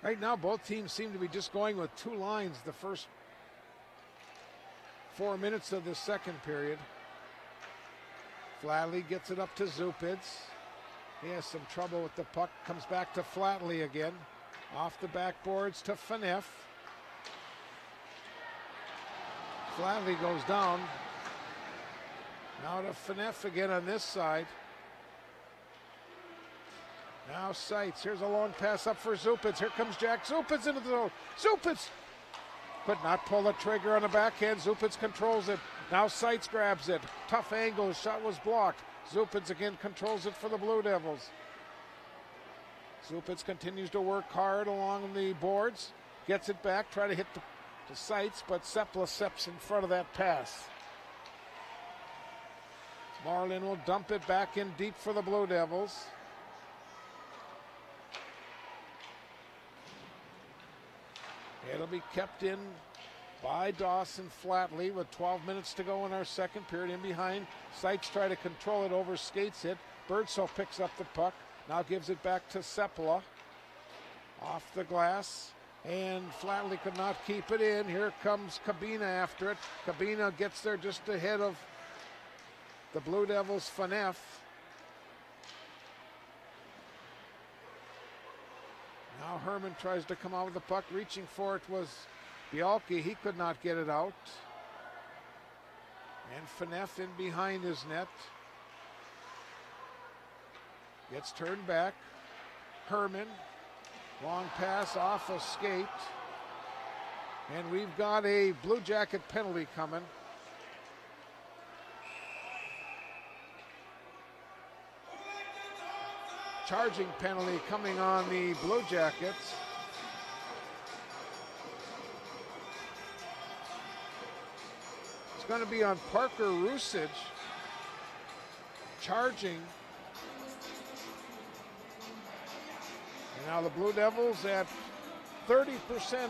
Right now, both teams seem to be just going with two lines the first 4 minutes of the second period. Flatley gets it up to Zupitz. He has some trouble with the puck. Comes back to Flatley again. Off the backboards to Phaneuf. Flatley goes down. Now to Phaneuf again on this side. Now Seitz. Here's a long pass up for Zupitz. Here comes Jack Zupitz into the zone. Zupitz could not pull the trigger on the backhand. Zupitz controls it. Now Seitz grabs it. Tough angle. His shot was blocked. Zupitz again controls it for the Blue Devils. Zupitz continues to work hard along the boards. Gets it back. Try to hit the Seitz, but Sepla steps in front of that pass. Marlin will dump it back in deep for the Blue Devils. It'll be kept in by Dawson Flatley with 12 minutes to go in our second period. In behind, Seitz try to control it over skates it. Birdsall picks up the puck. Now gives it back to Sepala. Off the glass. And Flatley could not keep it in. Here comes Cabina after it. Cabina gets there just ahead of the Blue Devils' Phaneuf. Now Herman tries to come out with the puck. Reaching for it was Bialke. He could not get it out. And Phaneuf in behind his net. Gets turned back. Herman. Long pass off a skate. And we've got a Blue Jacket penalty coming. Charging penalty coming on the Blue Jackets. It's going to be on Parker Rusich. Charging. And now the Blue Devils at 30%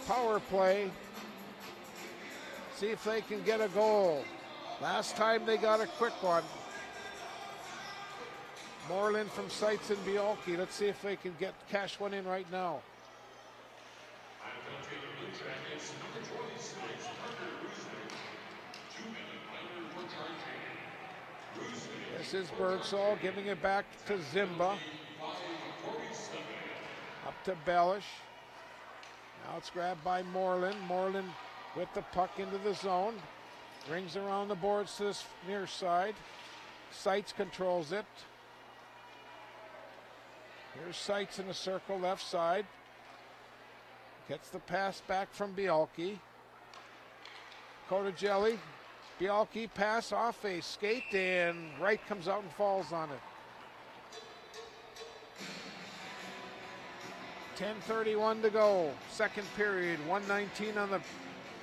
power play. See if they can get a goal. Last time they got a quick one. Moreland from Seitz and Bialke. Let's see if they can cash one in right now. This is Birdsall giving it back to Zimba. Up to Bellish. Now it's grabbed by Moreland. Moreland with the puck into the zone. Rings around the boards to this near side. Seitz controls it. Here's Seitz in a circle left side. Gets the pass back from Bialke. Jelly. Bialke pass off a skate and Wright comes out and falls on it. 10:31 to go. Second period. 119 on the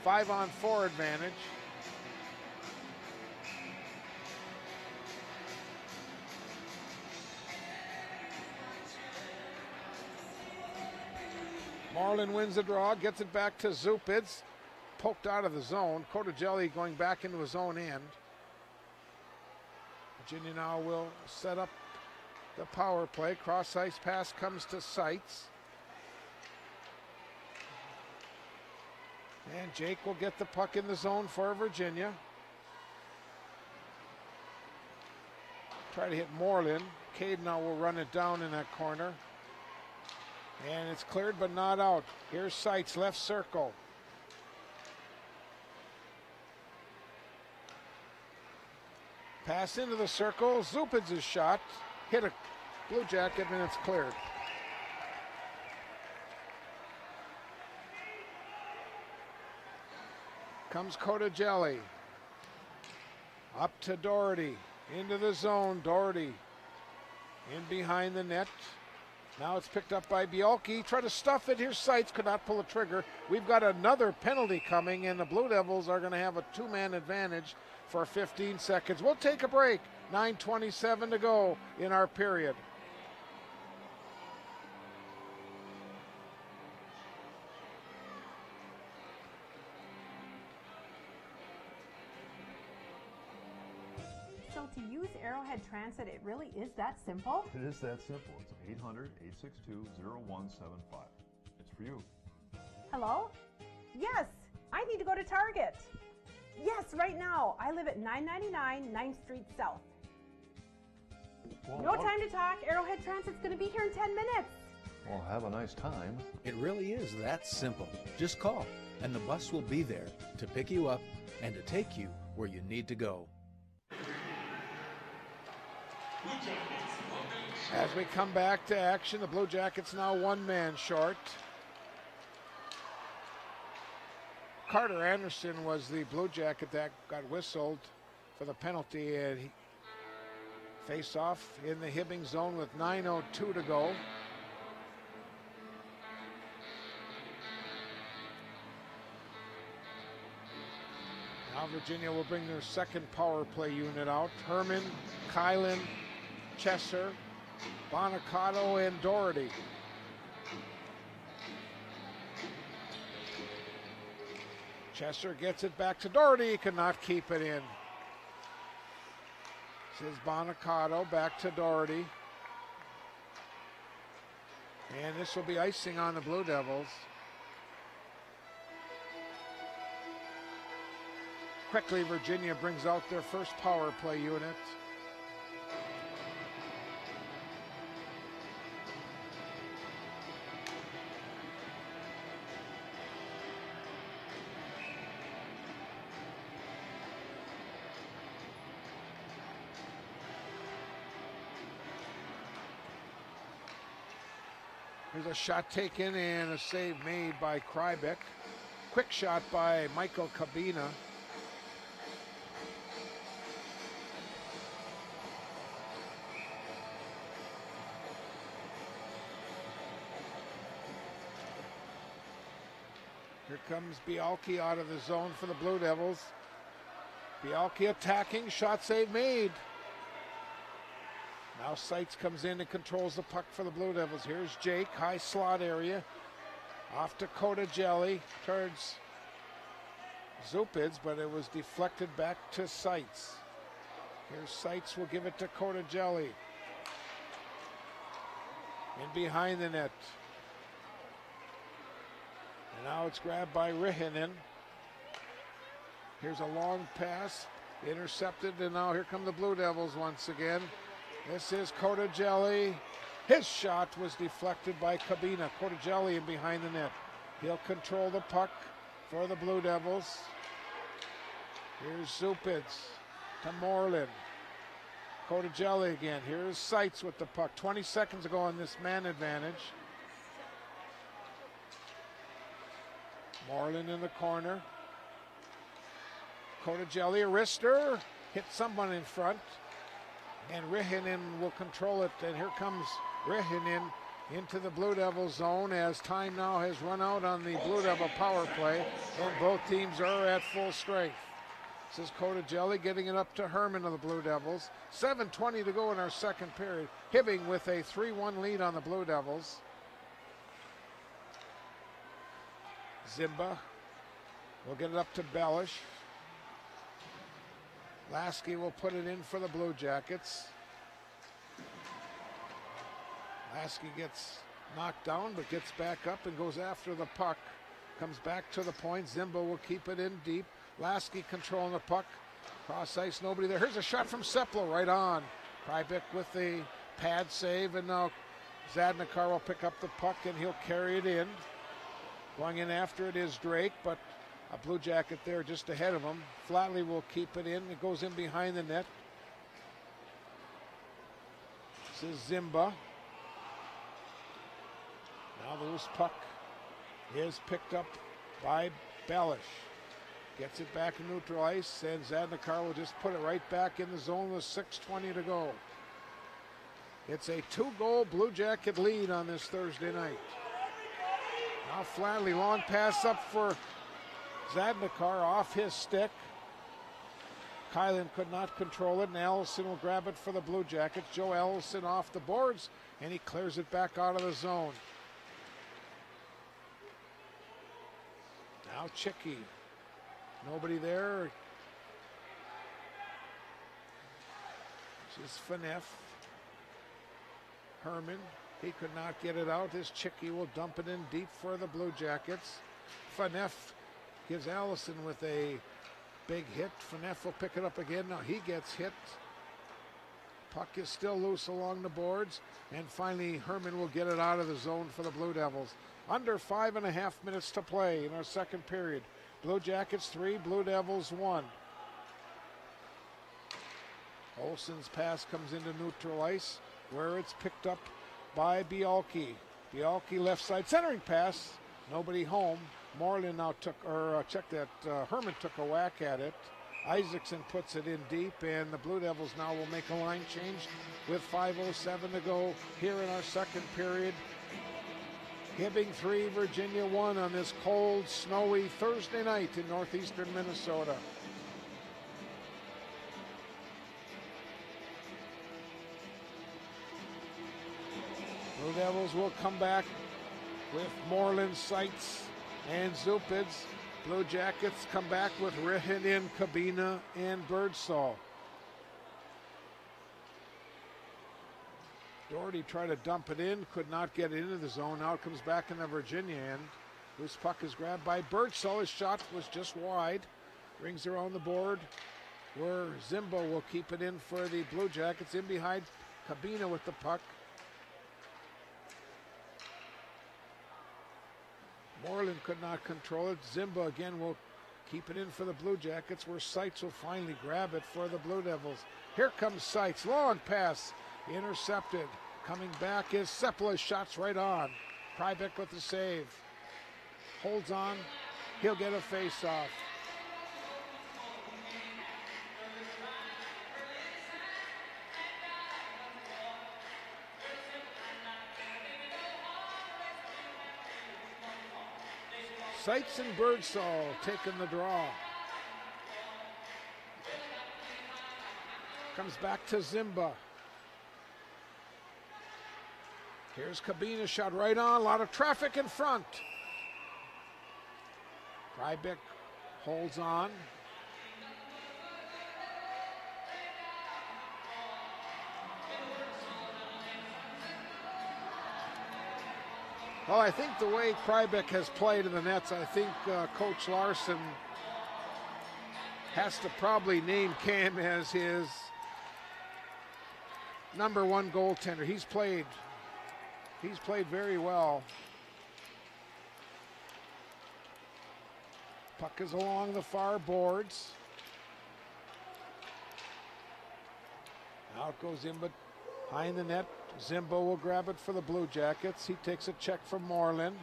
5-on-4 advantage. Marlin wins the draw, gets it back to Zupids. Poked out of the zone. Kotajelli going back into his own end. Virginia now will set up the power play. Cross ice pass comes to Seitz. And Jake will get the puck in the zone for Virginia. Try to hit Moreland. Cade now will run it down in that corner. And it's cleared but not out. Here's Seitz, left circle. Pass into the circle. Zupids' shot. Hit a Blue Jacket and it's cleared. Comes Kotajelli. Up to Doherty. Into the zone. Doherty in behind the net. Now it's picked up by Bialke. Try to stuff it. Here's Seitz. Could not pull a trigger. We've got another penalty coming, and the Blue Devils are going to have a two-man advantage for 15 seconds. We'll take a break. 9:27 to go in our period. So to use Arrowhead Transit, it really is that simple? It is that simple. It's 800-862-0175. It's for you. Hello? Yes, I need to go to Target. Yes, right now. I live at 999 9th Street South. Well, No time to talk. Arrowhead Transit's going to be here in 10 minutes. Well, have a nice time. It really is that simple. Just call, and the bus will be there to pick you up and to take you where you need to go. As we come back to action, the Blue Jackets now one man short. Carter Anderson was the Blue Jacket that got whistled for the penalty, and he face off in the Hibbing zone with 9:02 to go. Now Virginia will bring their second power play unit out. Herman, Kylan, Chesser, Bonacato, and Doherty. Chesser gets it back to Doherty. He cannot keep it in. This is Bonacato back to Doherty. And this will be icing on the Blue Devils. Quickly, Virginia brings out their first power play unit. There's a shot taken and a save made by Krybeck. Quick shot by Michael Cabina. Here comes Bialke out of the zone for the Blue Devils. Bialke attacking, shot save made. Now Seitz comes in and controls the puck for the Blue Devils. Here's Jake, high slot area. Off to Kotajelli, towards Zupids, but it was deflected back to Seitz. Here's Seitz, will give it to Kotajelli. In behind the net. And now it's grabbed by Rihinen. Here's a long pass, intercepted, and now here come the Blue Devils once again. This is Kotajelli. His shot was deflected by Cabina. Kotajelli in behind the net. He'll control the puck for the Blue Devils. Here's Zupids to Moreland. Kotajelli again. Here's Seitz with the puck. 20 seconds ago on this man advantage. Moreland in the corner. Kotajelli, a wrister. Hit someone in front. And Rihinen will control it. And here comes Rihinen into the Blue Devil zone as time now has run out on the Blue Devil power play, and both teams are at full strength. This is Jelly getting it up to Herman of the Blue Devils. 7:20 to go in our second period. Hibbing with a 3-1 lead on the Blue Devils. Zimba will get it up to Bellish. Lasky will put it in for the Blue Jackets. Lasky gets knocked down but gets back up and goes after the puck. Comes back to the point. Zimba will keep it in deep. Lasky controlling the puck. Cross ice, nobody there. Here's a shot from Seplo right on. Krybik with the pad save, and now Zadnikar will pick up the puck and he'll carry it in. Going in after it is Drake, but a Blue Jacket there just ahead of him. Flatley will keep it in. It goes in behind the net. This is Zimba. Now the loose puck is picked up by Bellish. Gets it back in neutral ice, and Zadnikar will just put it right back in the zone with 6:20 to go. It's a 2-goal Blue Jacket lead on this Thursday night. Now Flatley, long pass up for Zadnikar off his stick. Kylan could not control it, and Allison will grab it for the Blue Jackets. Joe Allison off the boards, and he clears it back out of the zone. Now Chicky. Nobody there. This is Faneff. Herman, he could not get it out. This Chicky will dump it in deep for the Blue Jackets. Faneff gives Allison with a big hit. Faneff will pick it up again. Now he gets hit. Puck is still loose along the boards. And finally, Herman will get it out of the zone for the Blue Devils. Under 5.5 minutes to play in our second period. Blue Jackets 3, Blue Devils 1. Olsen's pass comes into neutral ice, where it's picked up by Bialke. Bialke left side centering pass. Nobody home. Moreland now checked that. Herman took a whack at it. Isaacson puts it in deep, and the Blue Devils now will make a line change with 5:07 to go here in our second period. Hibbing 3, Virginia 1 on this cold, snowy Thursday night in northeastern Minnesota. Blue Devils will come back with Moreland, Seitz, and Zupids. Blue Jackets come back with Rihinin, Kabina, and Birdsall. Doherty tried to dump it in, could not get it into the zone. Now it comes back in the Virginia end. Loose puck is grabbed by Birdsall. His shot was just wide. Rings around the board where Zimbo will keep it in for the Blue Jackets. In behind Kabina with the puck. Moreland could not control it. Zimba again will keep it in for the Blue Jackets, where Seitz will finally grab it for the Blue Devils. Here comes Seitz. Long pass. Intercepted. Coming back is Sepla. Shots right on. Krybik with the save. Holds on. He'll get a face-off. Seitz and Birdsall taking the draw. Comes back to Zimba. Here's Kabina, shot right on. A lot of traffic in front. Krybik holds on. Well, I think the way Krybik has played in the nets, I think Coach Larson has to probably name Cam as his #1 goaltender. He's played very well. Puck is along the far boards. Now it goes in, but behind the net. Zimbo will grab it for the Blue Jackets. He takes a check from Moreland.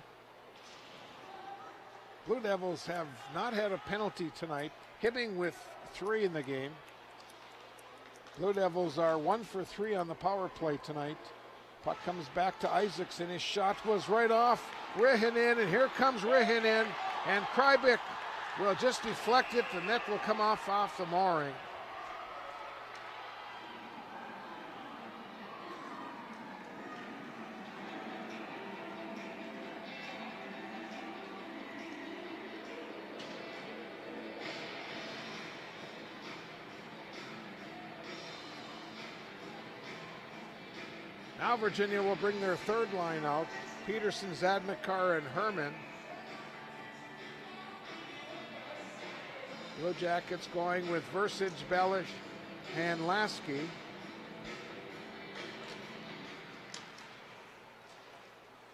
Blue Devils have not had a penalty tonight. Hibbing with 3 in the game. Blue Devils are 1 for 3 on the power play tonight. Puck comes back to Isaacson. His shot was right off Rihinen, and here comes Rihinen, and Krybik will just deflect it. The net will come off the mooring. Now Virginia will bring their third line out. Peterson, Zadnikar, and Herman. Blue Jackets going with Versich, Bellish, and Lasky.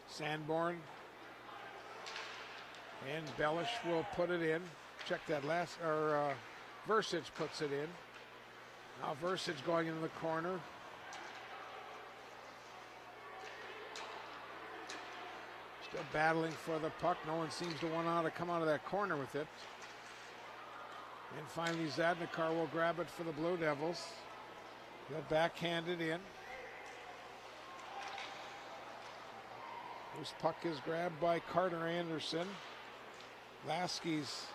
Sanborn and Bellish will put it in. Check that Versich puts it in. Now Versich going into the corner. Still battling for the puck. No one seems to want to come out of that corner with it. And finally, Zadnikar will grab it for the Blue Devils. He'll backhand it in. This puck is grabbed by Carter Anderson. Lasky's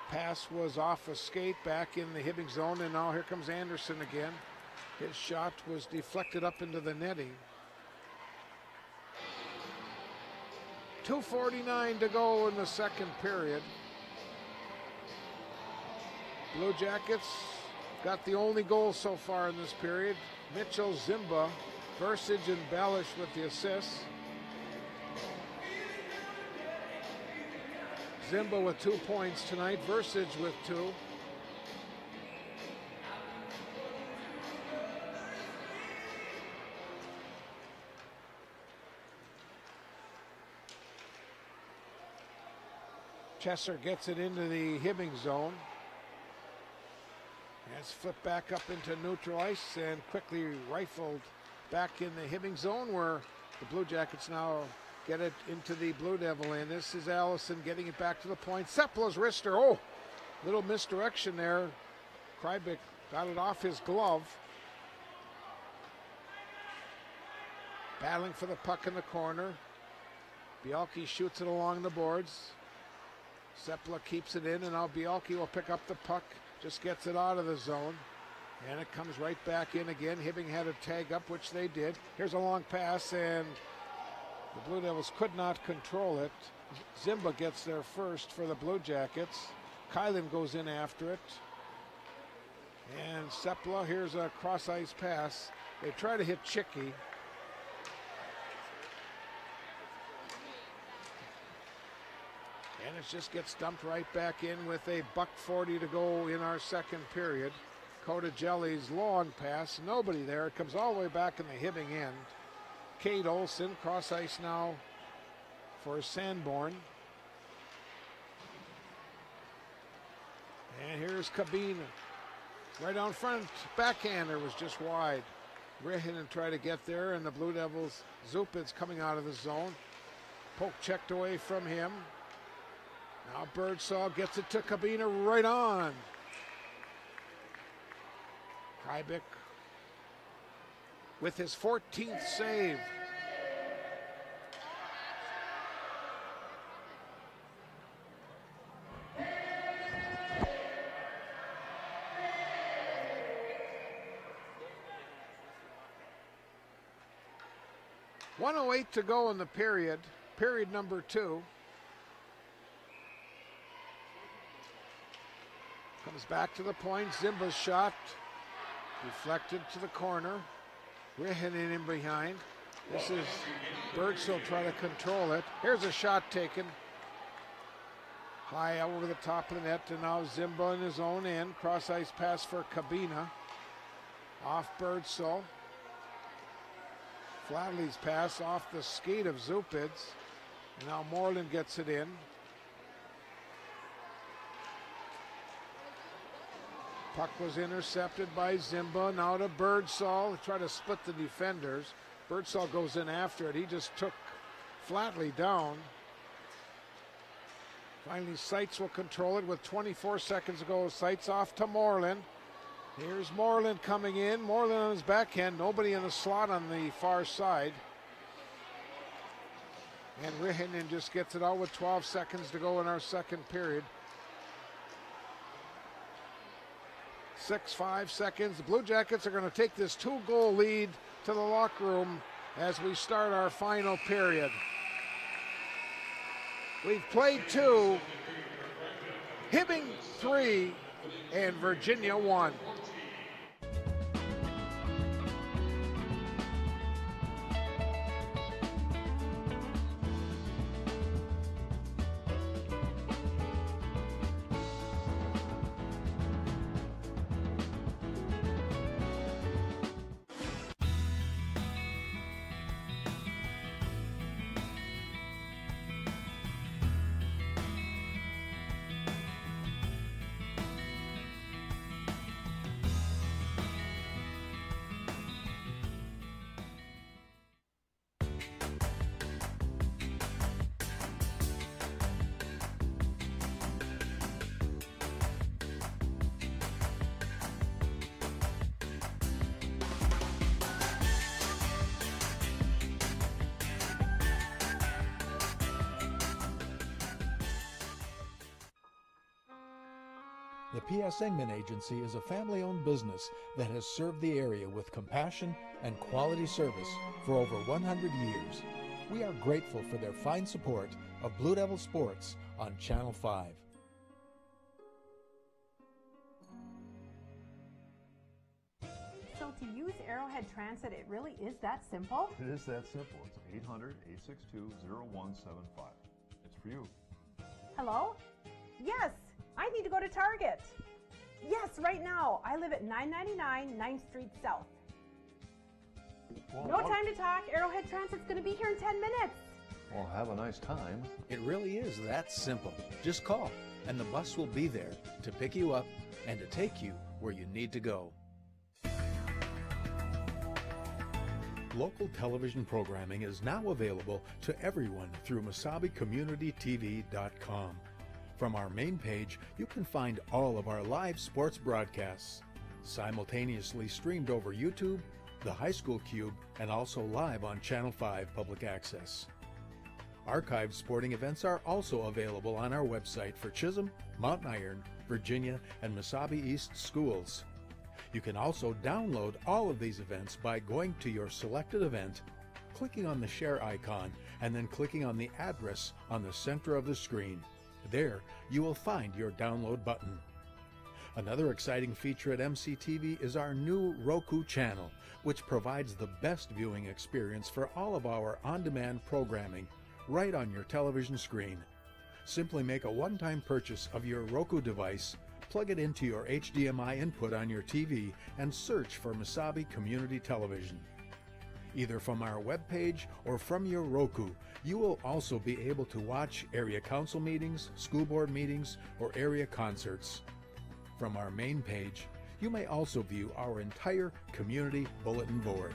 pass was off a skate back in the Hibbing zone, and now here comes Anderson again. His shot was deflected up into the netting. 2:49 to go in the second period. Blue Jackets got the only goal so far in this period. Mitchell, Zimba, Versich, and Bellish with the assists. Zimba with 2 points tonight, Versich with 2. Chesser gets it into the Hibbing zone. It's flipped back up into neutral ice and quickly rifled back in the Hibbing zone, where the Blue Jackets now get it into the Blue Devil end. This is Allison getting it back to the point. Sepla's wrister. Oh, little misdirection there. Krybik got it off his glove. Battling for the puck in the corner. Bialke shoots it along the boards. Sepla keeps it in, and now Bialke will pick up the puck. Just gets it out of the zone, and it comes right back in again. Hibbing had a tag up, which they did. Here's a long pass, and the Blue Devils could not control it. Zimba gets there first for the Blue Jackets. Kylan goes in after it. And Sepla, here's a cross-ice pass. They try to hit Chicky. And it just gets dumped right back in with a $1:40 to go in our second period. Jelly's long pass, nobody there. It comes all the way back in the Hibbing end. Kate Olsen, cross ice now for Sanborn. And here's Kabina. Right on front, backhander was just wide. Rihinen tried to get there, and the Blue Devils, Zupit's coming out of the zone. Poke checked away from him. Now Birdsall gets it to Kabina right on. Krybik with his 14th save. .108 to go in the period number 2. Comes back to the point. Zimba's shot deflected to the corner. Rihinen in behind. This is Birdsall trying to control it. Here's a shot taken high over the top of the net, and now Zimba in his own end. Cross ice pass for Kabina. Off Birdsall. Flatley's pass off the skate of Zupids. And now Moreland gets it in. Puck was intercepted by Zimba. Now to Birdsall. Try to split the defenders. Birdsall goes in after it. He just took Flatley down. Finally, Seitz will control it with 24 seconds to go. Seitz off to Moreland. Here's Moreland coming in. Moreland on his backhand. Nobody in the slot on the far side. And Rihinen just gets it out with 12 seconds to go in our second period. 5 seconds. The Blue Jackets are going to take this 2-goal lead to the locker room as we start our final period. We've played 2, Hibbing 3, and Virginia 1. The P.S. Engman Agency is a family-owned business that has served the area with compassion and quality service for over 100 years. We are grateful for their fine support of Blue Devil Sports on Channel 5. So to use Arrowhead Transit, it really is that simple? It is that simple. It's 800-862-0175. It's for you. Hello? Yes, I need to go to Target. Yes, right now. I live at 999 9th Street South. Well, No time to talk. Arrowhead Transit's going to be here in 10 minutes. Well, have a nice time. It really is that simple. Just call, and the bus will be there to pick you up and to take you where you need to go. Local television programming is now available to everyone through MasabiCommunityTV.com. From our main page, you can find all of our live sports broadcasts, simultaneously streamed over YouTube, the High School Cube, and also live on Channel 5 Public Access. Archived sporting events are also available on our website for Chisholm, Mountain Iron, Virginia, and Mesabi East schools. You can also download all of these events by going to your selected event, clicking on the share icon, and then clicking on the address on the center of the screen. There, you will find your download button. Another exciting feature at MCTV is our new Roku channel, which provides the best viewing experience for all of our on-demand programming right on your television screen. Simply make a one-time purchase of your Roku device, plug it into your HDMI input on your TV, and search for Mesabi Community Television. Either from our webpage or from your Roku, you will also be able to watch area council meetings, school board meetings, or area concerts. From our main page, you may also view our entire community bulletin board.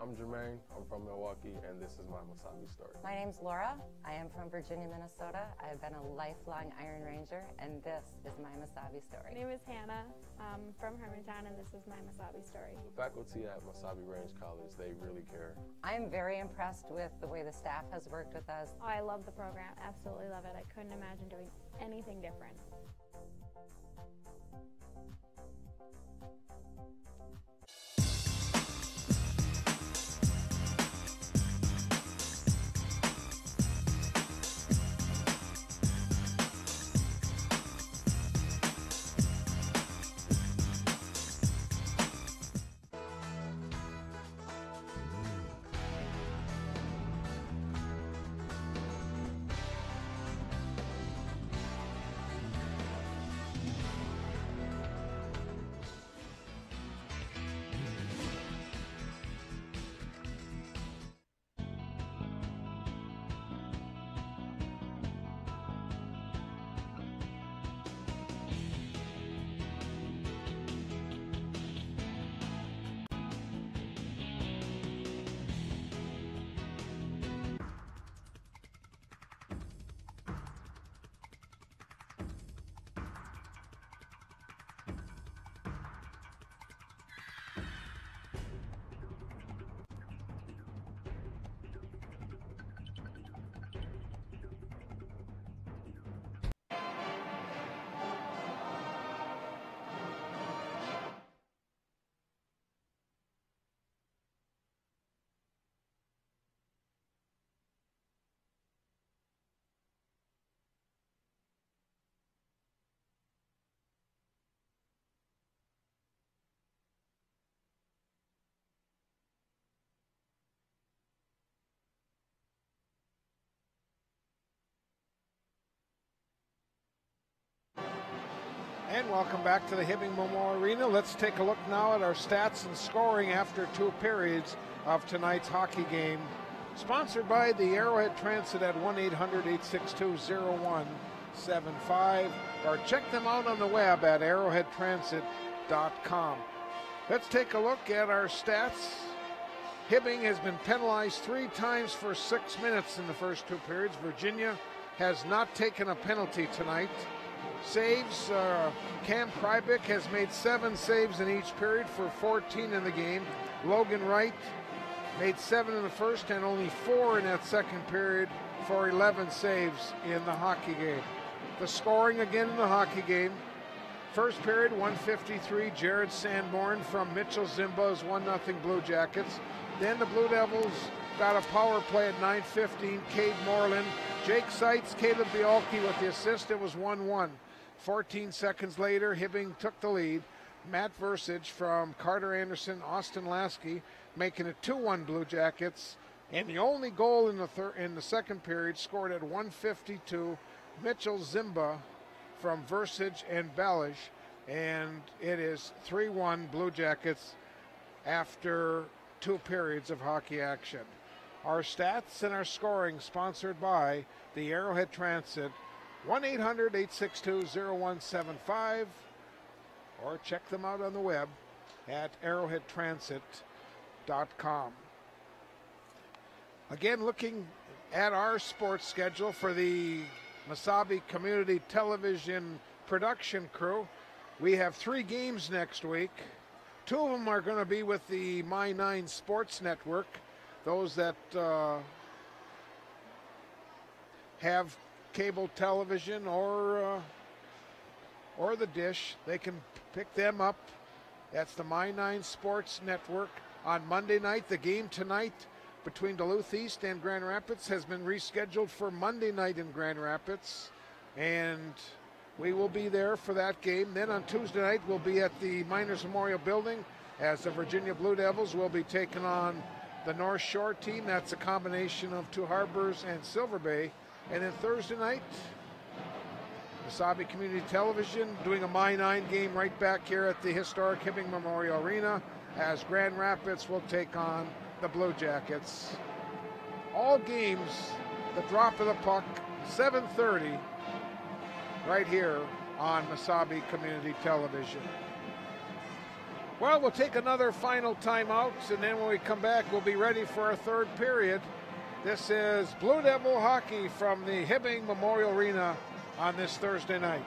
I'm Jermaine, I'm from Milwaukee, and this is my Mesabi story. My name's Laura. I am from Virginia, Minnesota. I have been a lifelong Iron Ranger, and this is my Mesabi story. My name is Hannah. I'm from Hermantown, and this is my Mesabi story. The faculty at Mesabi Range College, they really care. I am very impressed with the way the staff has worked with us. Oh, I love the program. Absolutely love it. I couldn't imagine doing anything different. And welcome back to the Hibbing Memorial Arena. Let's take a look now at our stats and scoring after 2 periods of tonight's hockey game. Sponsored by the Arrowhead Transit at 1-800-862-0175, or check them out on the web at arrowheadtransit.com. Let's take a look at our stats. Hibbing has been penalized 3 times for 6 minutes in the first 2 periods. Virginia has not taken a penalty tonight. Saves, Cam Krybick has made 7 saves in each period for 14 in the game. Logan Wright made 7 in the first and only 4 in that second period for 11 saves in the hockey game. The scoring again in the hockey game. First period, 153, Jared Sanborn from Mitchell Zimba's 1-0 Blue Jackets. Then the Blue Devils got a power play at 9:15, Cade Moreland. Jake Seitz, Caleb Bialke with the assist. It was 1-1. 14 seconds later, Hibbing took the lead. Matt Versich from Carter Anderson, Austin Lasky, making it 2-1 Blue Jackets. And the only goal in the second period, scored at 1:52, Mitchell Zimba from Versich and Balish. And it is 3-1 Blue Jackets after 2 periods of hockey action. Our stats and our scoring sponsored by the Arrowhead Transit, 1-800-862-0175, or check them out on the web at arrowheadtransit.com. Again, looking at our sports schedule for the Mesabi Community Television production crew, we have 3 games next week. 2 of them are going to be with the My9 Sports Network. Those that have cable television or the dish, they can pick them up. That's the My9 Sports Network. On Monday night, the game tonight between Duluth East and Grand Rapids has been rescheduled for Monday night in Grand Rapids, and we will be there for that game. Then on Tuesday night, we'll be at the Miners Memorial Building as the Virginia Blue Devils will be taking on the North Shore team. That's a combination of Two Harbors and Silver Bay. And then Thursday night, Mesabi Community Television doing a My9 game right back here at the historic Hibbing Memorial Arena as Grand Rapids will take on the Blue Jackets. All games, the drop of the puck, 7:30, right here on Mesabi Community Television. Well, we'll take another final timeout, and then when we come back, we'll be ready for our 3rd period. This is Blue Devil hockey from the Hibbing Memorial Arena on this Thursday night.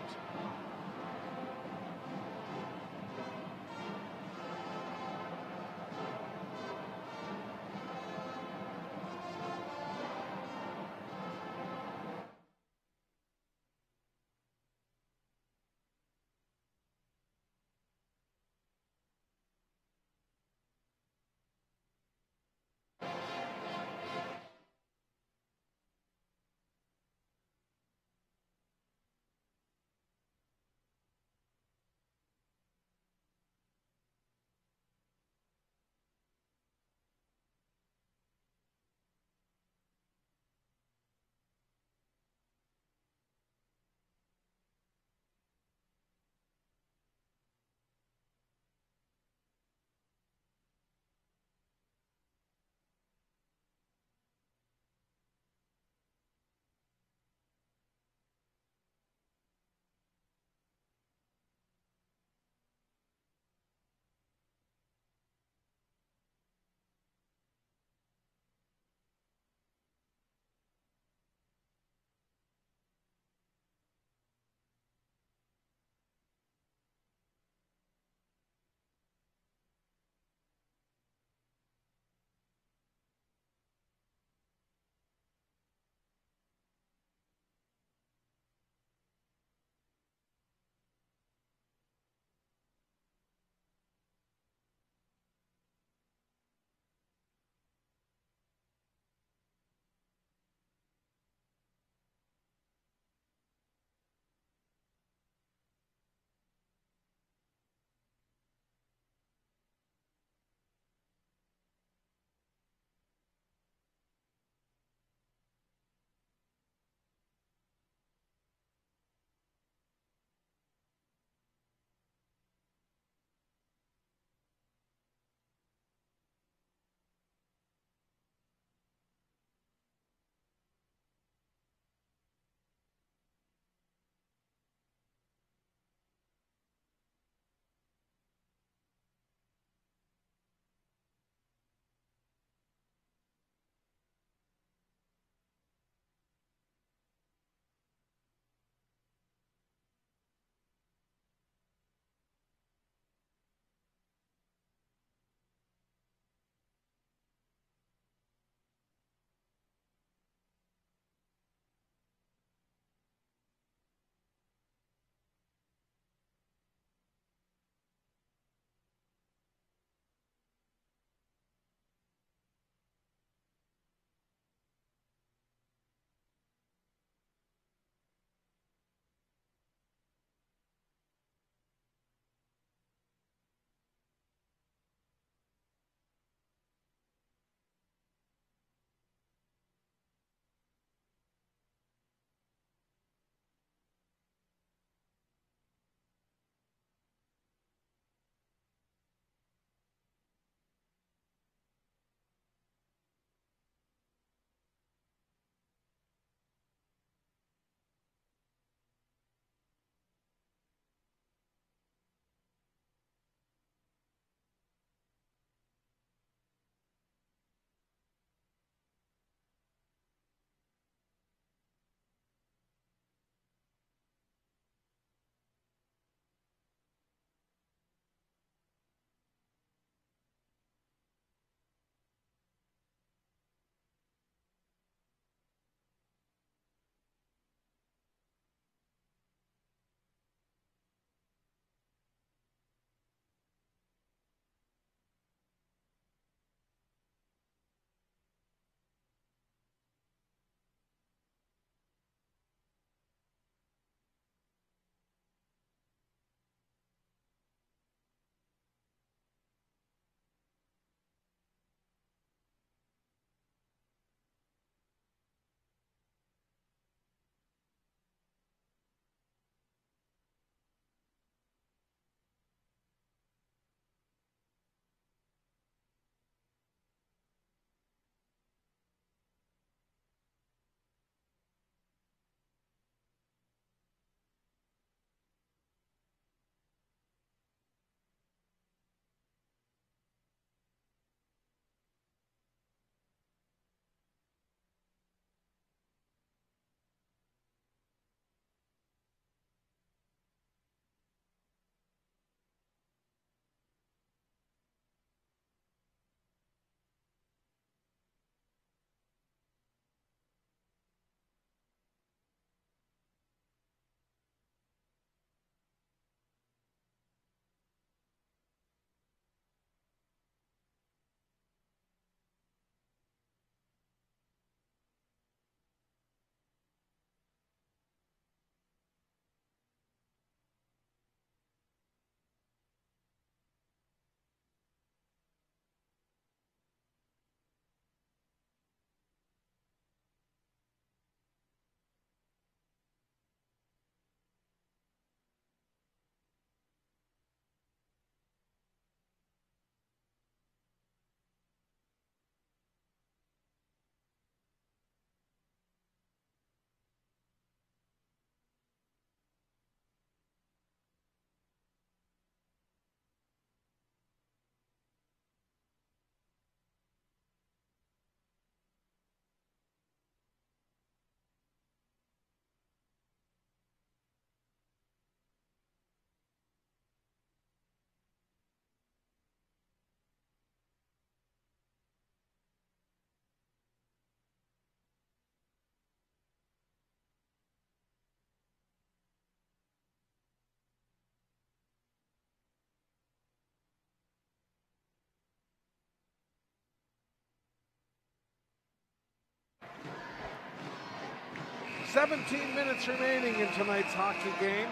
17 minutes remaining in tonight's hockey game.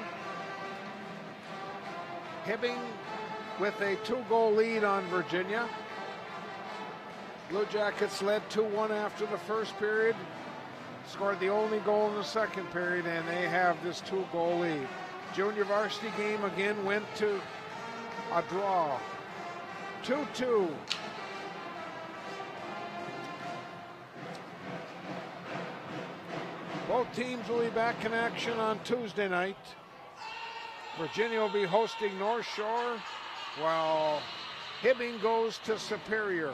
Hibbing with a 2-goal lead on Virginia. Blue Jackets led 2-1 after the first period. Scored the only goal in the second period, and they have this 2-goal lead. Junior varsity game again went to a draw. 2-2. Both teams will be back in action on Tuesday night. Virginia will be hosting North Shore, while Hibbing goes to Superior.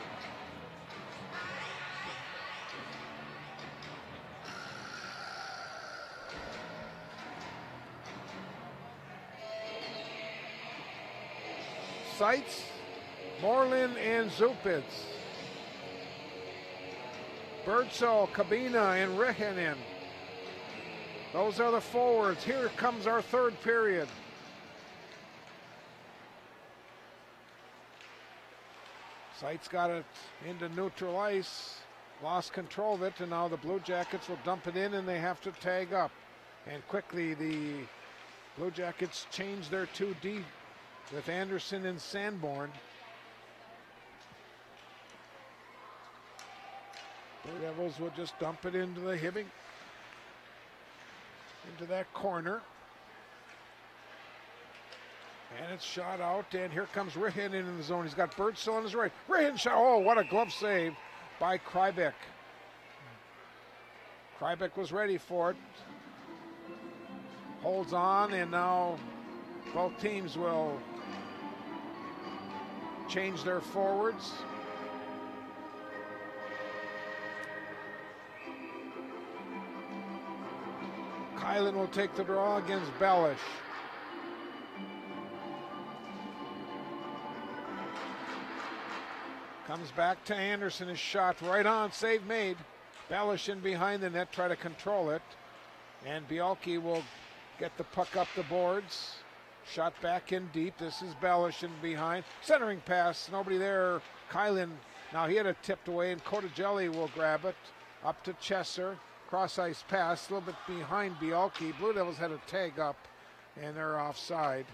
Seitz, Moreland, and Zupids. Birdsall, Kabina, and Rehenen. Those are the forwards. Here comes our third period. Seitz got it into neutral ice, lost control of it, and now the Blue Jackets will dump it in and they have to tag up. And quickly the Blue Jackets change their 2D with Anderson and Sanborn. Blue Devils will just dump it into the Hibbing, into that corner. And it's shot out, and here comes Rihin in the zone. He's got Birdsall on his right. Rihin shot, oh, what a glove save by Krybeck. Krybeck was ready for it. Holds on, and now both teams will change their forwards. Kylan will take the draw against Bellish. Comes back to Anderson, his shot right on, save made. Bellish in behind the net, try to control it. And Bialke will get the puck up the boards. Shot back in deep, this is Bellish in behind. Centering pass, nobody there. Kylan, now he had it tipped away, and Cotagelli will grab it. Up to Chesser, cross ice pass, a little bit behind Bialke. Blue Devils had a tag up, and they're offside.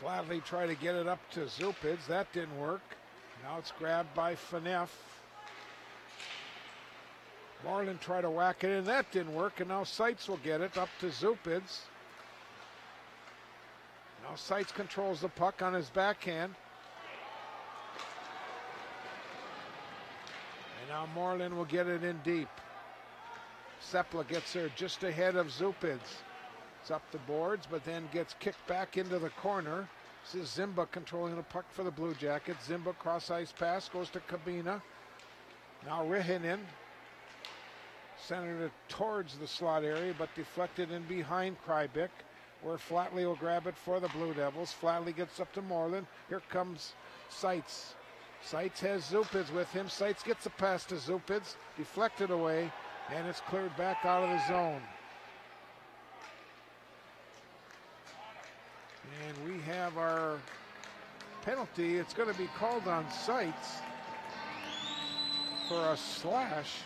Flatley tried to get it up to Zupids. That didn't work. Now it's grabbed by Faneff. Moreland tried to whack it in. That didn't work. And now Seitz will get it up to Zupids. Now Seitz controls the puck on his backhand. And now Moreland will get it in deep. Sepla gets there just ahead of Zupids. It's up the boards, but then gets kicked back into the corner. This is Zimba controlling the puck for the Blue Jackets. Zimba cross ice pass goes to Kabina. Now Rihinen centered it towards the slot area, but deflected in behind Krybeck, where Flatley will grab it for the Blue Devils. Flatley gets up to Moreland. Here comes Seitz. Seitz has Zupids with him. Seitz gets a pass to Zupids, deflected away, and it's cleared back out of the zone. And we have our penalty. It's going to be called on Seitz for a slash.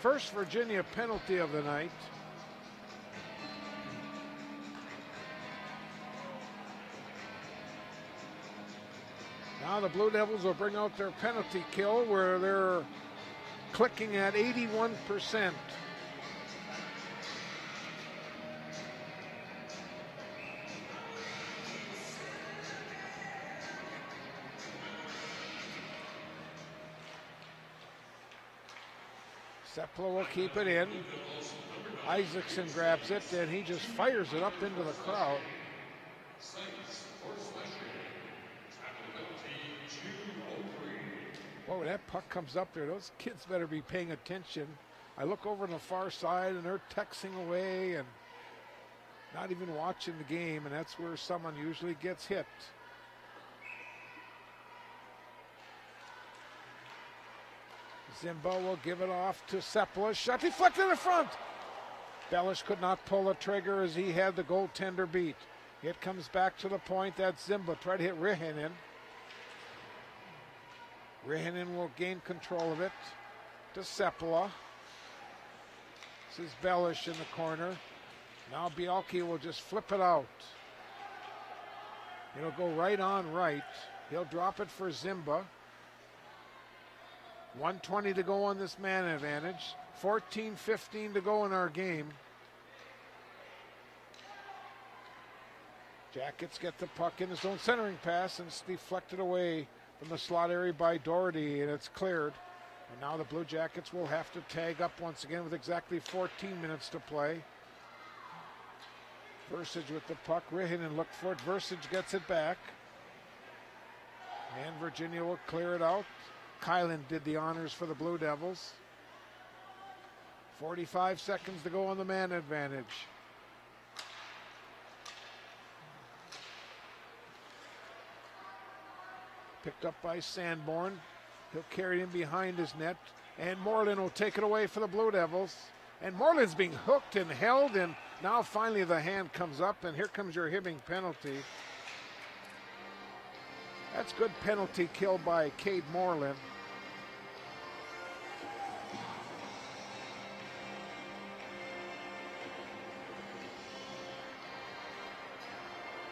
First Virginia penalty of the night. Now the Blue Devils will bring out their penalty kill, where they're clicking at 81%. Sepla will keep it in. Isaacson grabs it, and he just fires it up into the crowd. Boy, when that puck comes up there, those kids better be paying attention. I look over on the far side and they're texting away and not even watching the game, and that's where someone usually gets hit. Zimba will give it off to Sepala. Shot deflected in the front. Bellish could not pull the trigger as he had the goaltender beat. It comes back to the point. That's Zimba. Try to hit Rihinen. Rihinen will gain control of it to Sepala. This is Bellish in the corner. Now Bialki will just flip it out. It'll go right on right. He'll drop it for Zimba. 1:20 to go on this man advantage. 14-15 to go in our game. Jackets get the puck in his own centering pass, and it's deflected away from the slot area by Doherty, and it's cleared. And now the Blue Jackets will have to tag up once again with exactly 14 minutes to play. Versige with the puck. Rihinen looked for it. Versige gets it back. And Virginia will clear it out. Kylan did the honors for the Blue Devils. 45 seconds to go on the man advantage. Picked up by Sanborn. He'll carry it in behind his net. And Moreland will take it away for the Blue Devils. And Moreland's being hooked and held, and now finally the hand comes up, and here comes your Hibbing penalty. That's good penalty kill by Cade Moreland.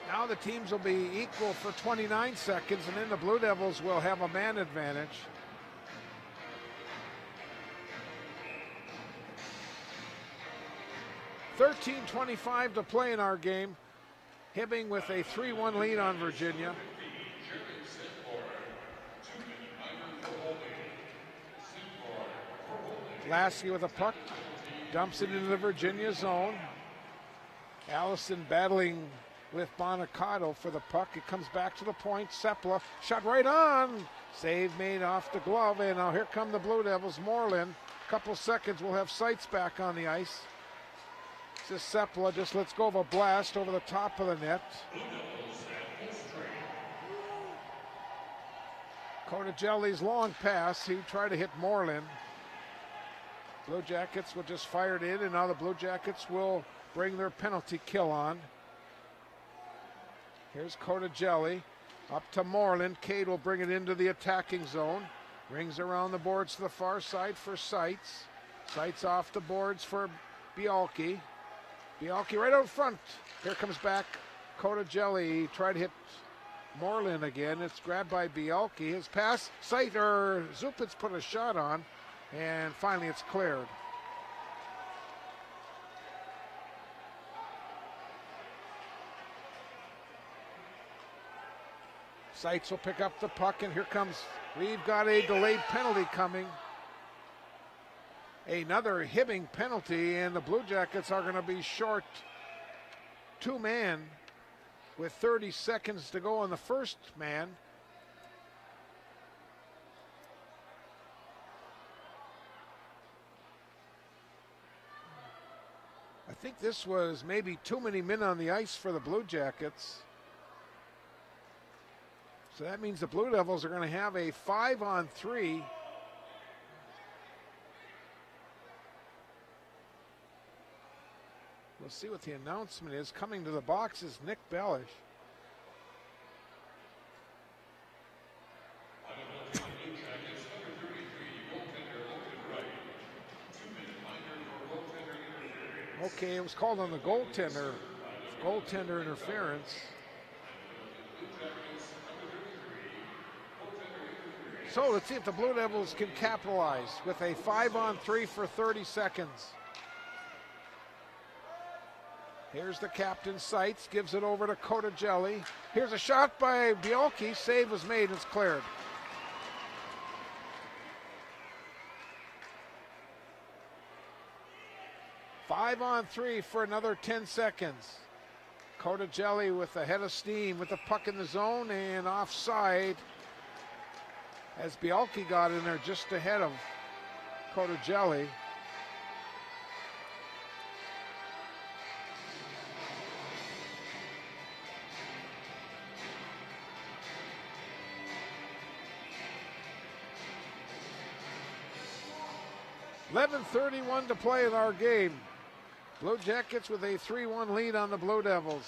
Now the teams will be equal for 29 seconds, and then the Blue Devils will have a man advantage. .25 to play in our game. Hibbing with a 3-1 lead on Virginia. Lasky with a puck, dumps it into the Virginia zone. Allison battling with Bonacato for the puck. It comes back to the point. Sepala shot right on. Save made off the glove, and now here come the Blue Devils. Moreland, couple seconds, we'll have Seitz back on the ice. This Sepala just lets go of a blast over the top of the net. Cotagelli's long pass. He tried to hit Moreland. Blue Jackets will just fire it in, and now the Blue Jackets will bring their penalty kill on. Here's Cotagelli up to Moreland. Cade will bring it into the attacking zone. Rings around the boards to the far side for Seitz. Seitz off the boards for Bialki. Bialki right out front. Here comes back Cotagelli. He tried to hit Moreland again. It's grabbed by Bialki. His pass, Zupitz put a shot on, and finally it's cleared. Seitz will pick up the puck, and here comes, we've got a delayed penalty coming. Another Hibbing penalty, and the Blue Jackets are going to be short 2-man with 30 seconds to go on the first man. I think this was maybe too many men on the ice for the Blue Jackets. So that means the Blue Devils are going to have a 5-on-3. We'll see what the announcement is. Coming to the box is Nick Bellish. Okay, it was called on the goaltender. Goaltender interference. So let's see if the Blue Devils can capitalize with a 5-on-3 for 30 seconds. Here's the captain, Seitz, gives it over to Cotagelli. Here's a shot by Bialki. Save was made, it's cleared. Five-on-3 for another 10 seconds. Cotagelli with a head of steam with the puck in the zone and offside as Bialki got in there just ahead of Cotagelli. 11:31 to play in our game. Blue Jackets with a 3-1 lead on the Blue Devils.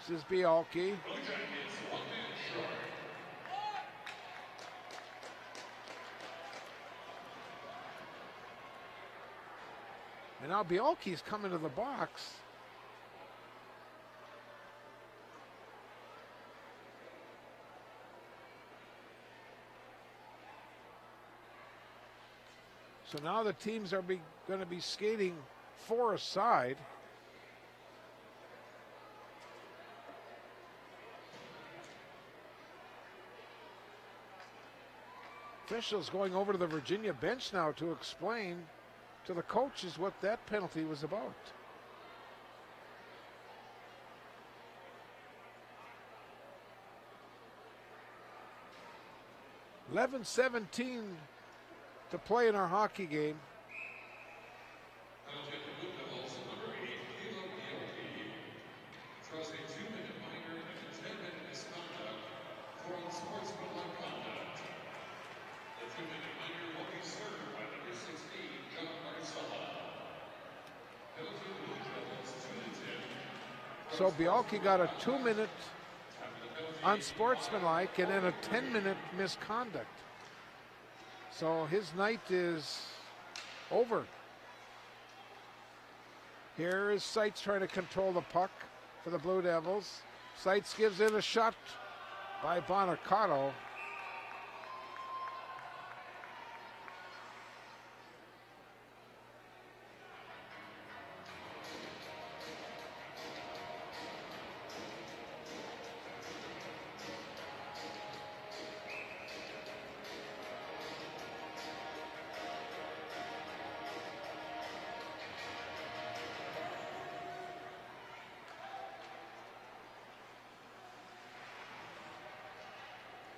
This is Bialke. And now Bialke's coming to the box. So now the teams are going to be skating 4 aside. Officials going over to the Virginia bench now to explain to the coaches what that penalty was about. $11:17 to play in our hockey game. So Bialke got a 2-minute unsportsmanlike and then a 10-minute misconduct. So his night is over. Here is Seitz trying to control the puck for the Blue Devils. Seitz gives it a shot by Bonacato.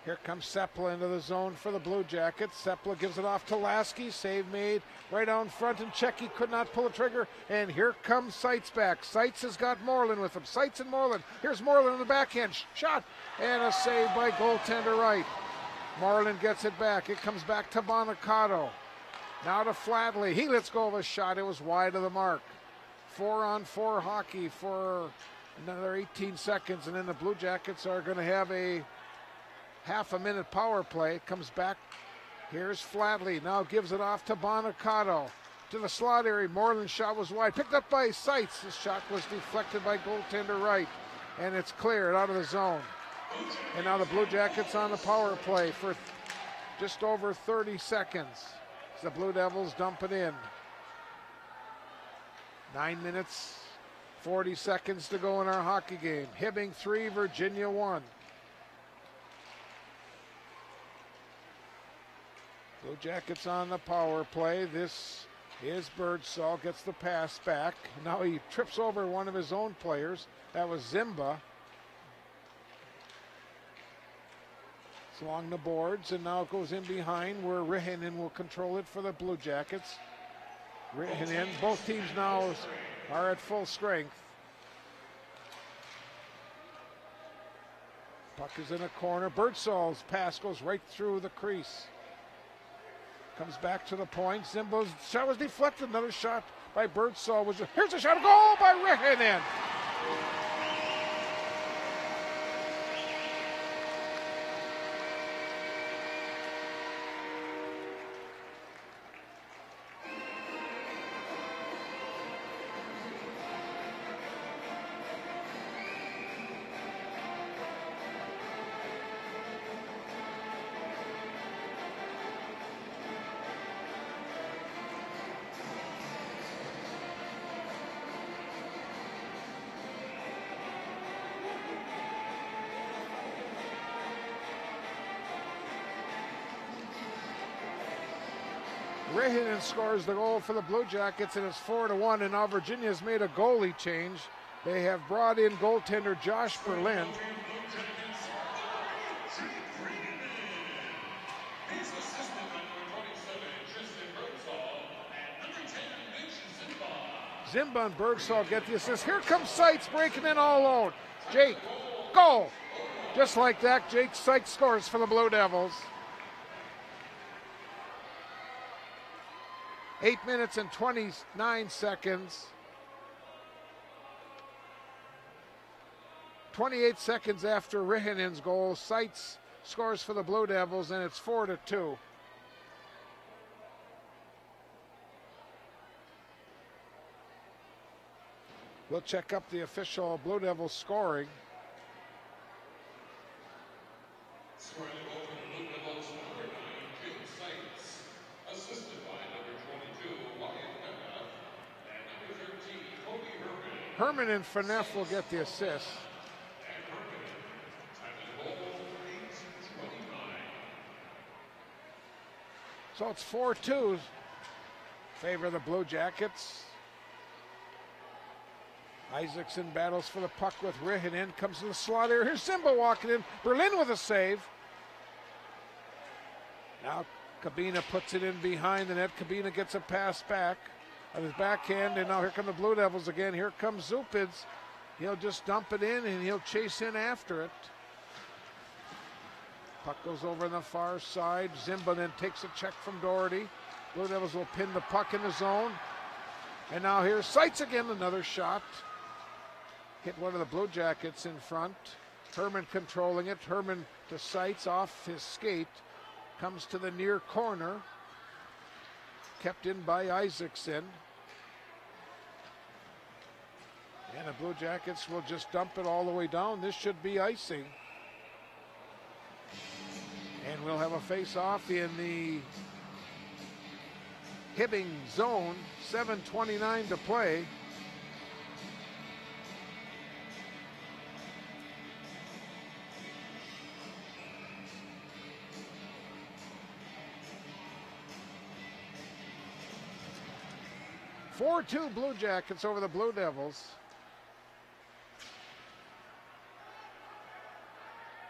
Here comes Sepla into the zone for the Blue Jackets. Sepla gives it off to Lasky. Save made right out front, and Checky could not pull the trigger. And here comes Seitz back. Seitz has got Moreland with him. Seitz and Moreland. Here's Moreland in the backhand. Shot. And a save by goaltender Wright. Moreland gets it back. It comes back to Bonacato. Now to Flatley. He lets go of a shot. It was wide of the mark. 4-on-4 hockey for another 18 seconds. And then the Blue Jackets are going to have a half-a-minute power play. Comes back. Here's Flatley. Now gives it off to Bonacato. To the slot area. Moreland's shot was wide. Picked up by Seitz. The shot was deflected by goaltender Wright. And it's cleared out of the zone. And now the Blue Jackets on the power play for just over 30 seconds. The Blue Devils dump it in. 9 minutes, 40 seconds to go in our hockey game. Hibbing 3, Virginia 1. Blue Jackets on the power play. This is Birdsall, gets the pass back. Now he trips over one of his own players. That was Zimba. It's along the boards, and now it goes in behind where Rihinen will control it for the Blue Jackets. Rihinen, both teams now are at full strength. Puck is in a corner. Birdsall's pass goes right through the crease. Comes back to the point. Zimbo's shot was deflected. Another shot by Birdsall. Here's a shot. A goal by Rihinen. Rihinen scores the goal for the Blue Jackets, and it's 4-1, and now Virginia's made a goalie change. They have brought in goaltender Josh Berlin. Zimba and Birdsall get the assist. Here comes Seitz breaking in all alone. Jake, goal. Just like that, Jake Sykes scores for the Blue Devils. 8 minutes and 29 seconds. 28 seconds after Rihanen's goal, Sykes scores for the Blue Devils, and it's 4-2. We'll check up the official Blue Devils scoring. Scoring the goal for the Blue Devils, number 9, Jake Sykes. Assisted by number 22, Wyatt Mecca, and number 13, Cody Herman. Herman and Faneuf will get the assist. And Herman, time of the goal, 8:29. So it's 4-2. Favor of the Blue Jackets. Isaacson battles for the puck with Rihanen. Comes to the slot here. Here's Zimba walking in. Berlin with a save. Now Kabina puts it in behind the net. Kabina gets a pass back on his backhand. And now here come the Blue Devils again. Here comes Zupids. He'll just dump it in and he'll chase in after it. Puck goes over on the far side. Zimba then takes a check from Doherty. Blue Devils will pin the puck in the zone. And now here's Seitz again, another shot. Hit one of the Blue Jackets in front. Herman controlling it. Herman to Seitz off his skate. Comes to the near corner. Kept in by Isaacson. And the Blue Jackets will just dump it all the way down. This should be icing. And we'll have a face-off in the Hibbing zone. 7:29 to play. Four-two Blue Jackets over the Blue Devils.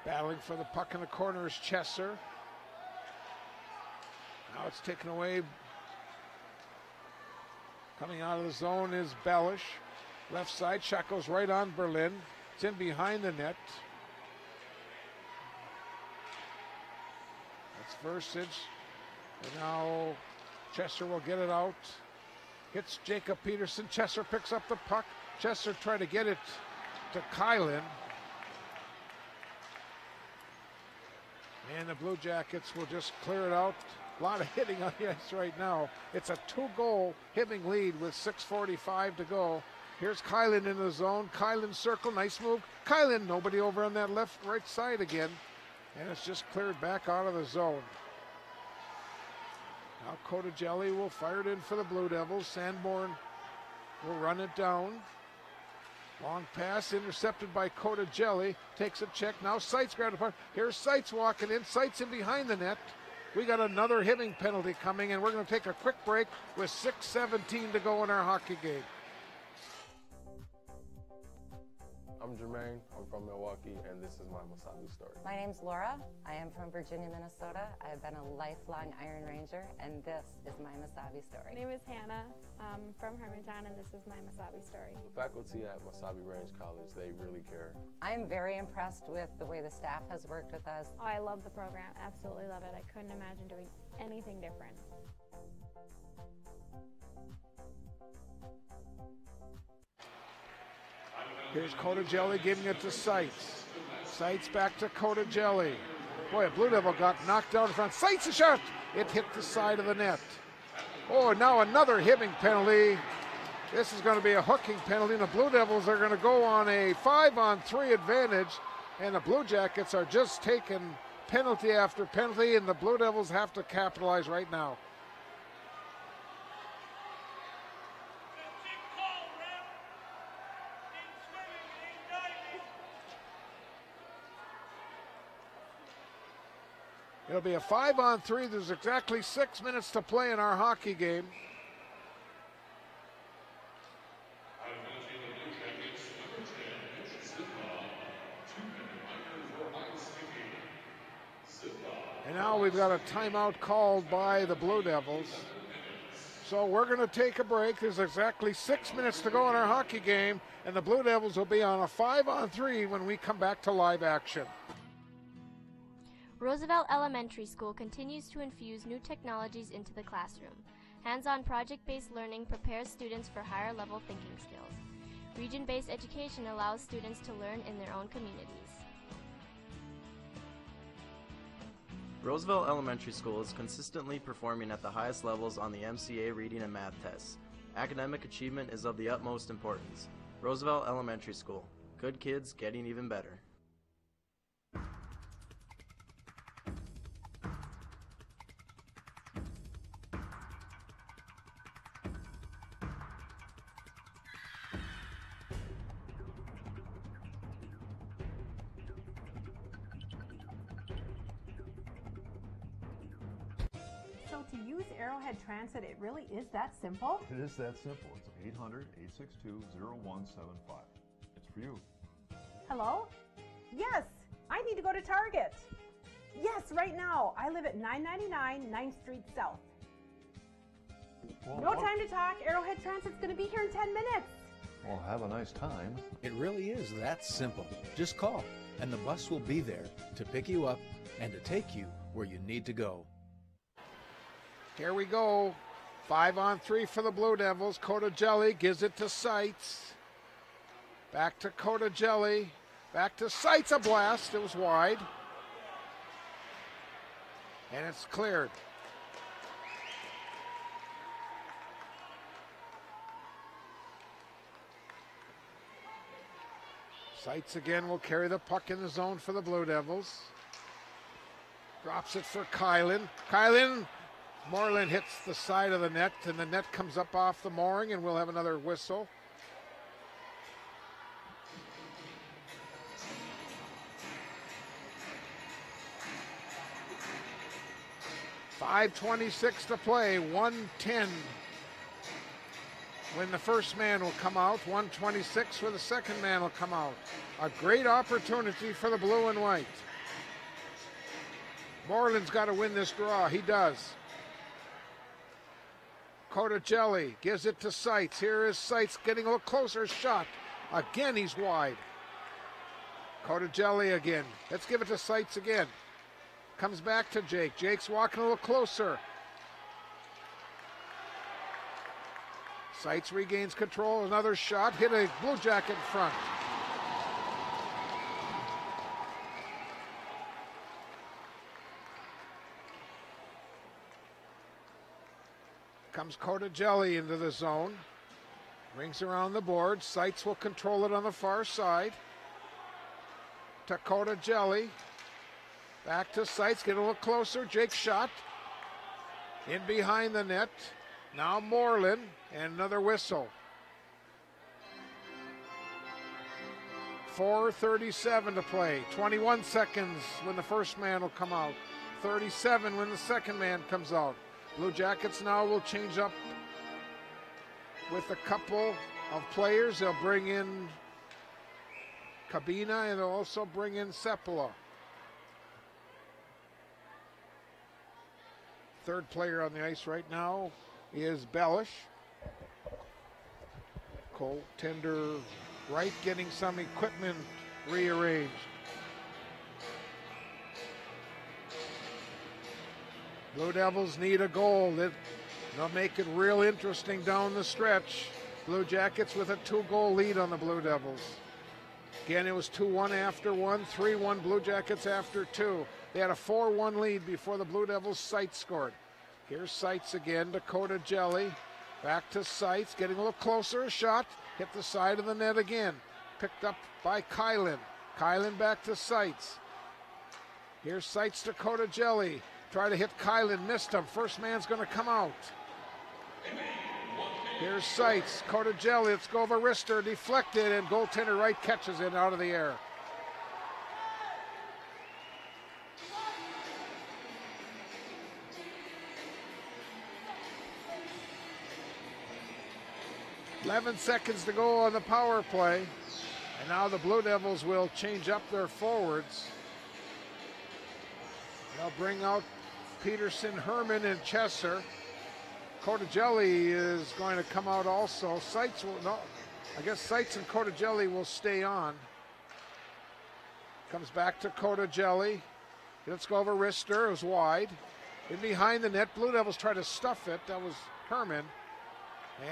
Battling for the puck in the corner is Chesser. Now it's taken away. Coming out of the zone is Bellish. Left side, shot goes right on Berlin. It's in behind the net. That's Versich. And now Chesser will get it out. Hits Jacob Peterson. Chesser picks up the puck. Chesser tried to get it to Kylan. And the Blue Jackets will just clear it out. A lot of hitting on the ice right now. It's a 2-goal Hibbing lead with 6:45 to go. Here's Kylan in the zone. Kylan circle, nice move. Kylan, nobody over on that right side again. And it's just cleared back out of the zone. Now Cotagelli will fire it in for the Blue Devils. Sanborn will run it down. Long pass intercepted by Cotagelli. Takes a check. Now Seitz grabbed the puck. Here's Seitz walking in. Seitz in behind the net. We got another Hibbing penalty coming, and we're going to take a quick break with 6:17 to go in our hockey game. I'm Jermaine, I'm from Milwaukee, and this is my Masabi story. My name's Laura. I am from Virginia, Minnesota. I have been a lifelong Iron Ranger, and this is my Masabi story. My name is Hannah. I'm from Hermantown, and this is my Masabi story. The faculty at Masabi Range College, they really care. I am very impressed with the way the staff has worked with us. Oh, I love the program. Absolutely love it. I couldn't imagine doing anything different. Here's Cotagelli giving it to Seitz. Seitz back to Cotagelli. Boy, a Blue Devil got knocked out in front. Seitz a shot! It hit the side of the net. Oh, now another Hibbing penalty. This is going to be a hooking penalty, and the Blue Devils are going to go on a 5-on-3 advantage, and the Blue Jackets are just taking penalty after penalty, and the Blue Devils have to capitalize right now. It'll be a 5-on-3. There's exactly 6 minutes to play in our hockey game. And now we've got a timeout called by the Blue Devils. So we're going to take a break. There's exactly 6 minutes to go in our hockey game, and the Blue Devils will be on a 5-on-3 when we come back to live action. Roosevelt Elementary School continues to infuse new technologies into the classroom. Hands-on project-based learning prepares students for higher-level thinking skills. Region-based education allows students to learn in their own communities. Roosevelt Elementary School is consistently performing at the highest levels on the MCA reading and math tests. Academic achievement is of the utmost importance. Roosevelt Elementary School. Good kids getting even better. So to use Arrowhead Transit, it really is that simple? It is that simple. It's 800-862-0175. It's for you. Hello? Yes, I need to go to Target. Yes, right now. I live at 999 9th Street South. Well, No time to talk. Arrowhead Transit's going to be here in 10 minutes. Well, have a nice time. It really is that simple. Just call, and the bus will be there to pick you up and to take you where you need to go. Here we go. 5-on-3 for the Blue Devils. Coda Jelly gives it to Seitz. Back to Coda Jelly. Back to Seitz. A blast. It was wide. And it's cleared. Seitz again will carry the puck in the zone for the Blue Devils. Drops it for Kylan. Kylan, Moreland hits the side of the net, and the net comes up off the mooring, and we'll have another whistle. .5:26 to play, 1:10 when the first man will come out, 1:26 where the second man will come out. A great opportunity for the blue and white. Moreland's got to win this draw. He does. Coda Jelly gives it to Seitz. Here is Seitz getting a little closer. Shot. Again, he's wide. Coda Jelly again. Let's give it to Seitz again. Comes back to Jake. Jake's walking a little closer. Seitz regains control. Another shot. Hit a Blue Jacket in front. Comes Coda Jelly into the zone. Rings around the board. Seitz will control it on the far side. To Coda Jelly. Back to Seitz. Get a little closer. Jake shot. In behind the net. Now Moreland. And another whistle. 4:37 to play. 21 seconds when the first man will come out. 37 when the second man comes out. Blue Jackets now will change up with a couple of players. They'll bring in Cabina and they'll also bring in Seppala. Third player on the ice right now is Bellish. Goaltender Wright getting some equipment rearranged. Blue Devils need a goal. They'll make it real interesting down the stretch. Blue Jackets with a 2-goal lead on the Blue Devils. Again, it was 2-1 after 1, 3-1 Blue Jackets after 2. They had a 4-1 lead before the Blue Devils Seitz scored. Here's Seitz again to Coda Jelly. Back to Seitz, getting a little closer, a shot. Hit the side of the net again. Picked up by Kylan. Kylan back to Seitz. Here's Seitz to Coda Jelly. Try to hit Kylan, missed him. First man's going to come out. Here's Seitz, Coda Jelly, let's go over wrister, deflected, and goaltender Wright catches it out of the air. .11 seconds to go on the power play. And now the Blue Devils will change up their forwards. They'll bring out Peterson, Herman, and Chesser. Coda Jelly is going to come out also. Seitz will, no, I guess Seitz and Coda Jelly will stay on. Comes back to Coda Jelly. Let's go over wrister. It was wide. In behind the net, Blue Devils try to stuff it. That was Herman.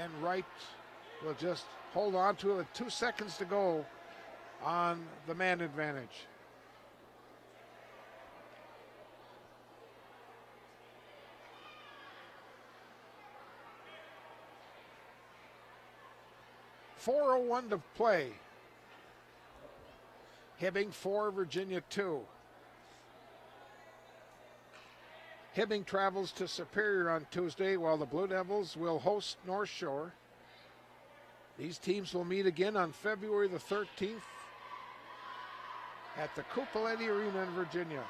And Wright will just hold on to it with 2 seconds to go on the man advantage. .401 to play. Hibbing 4, Virginia 2. Hibbing travels to Superior on Tuesday, while the Blue Devils will host North Shore. These teams will meet again on February the 13th at the Cupoletti Arena in Virginia.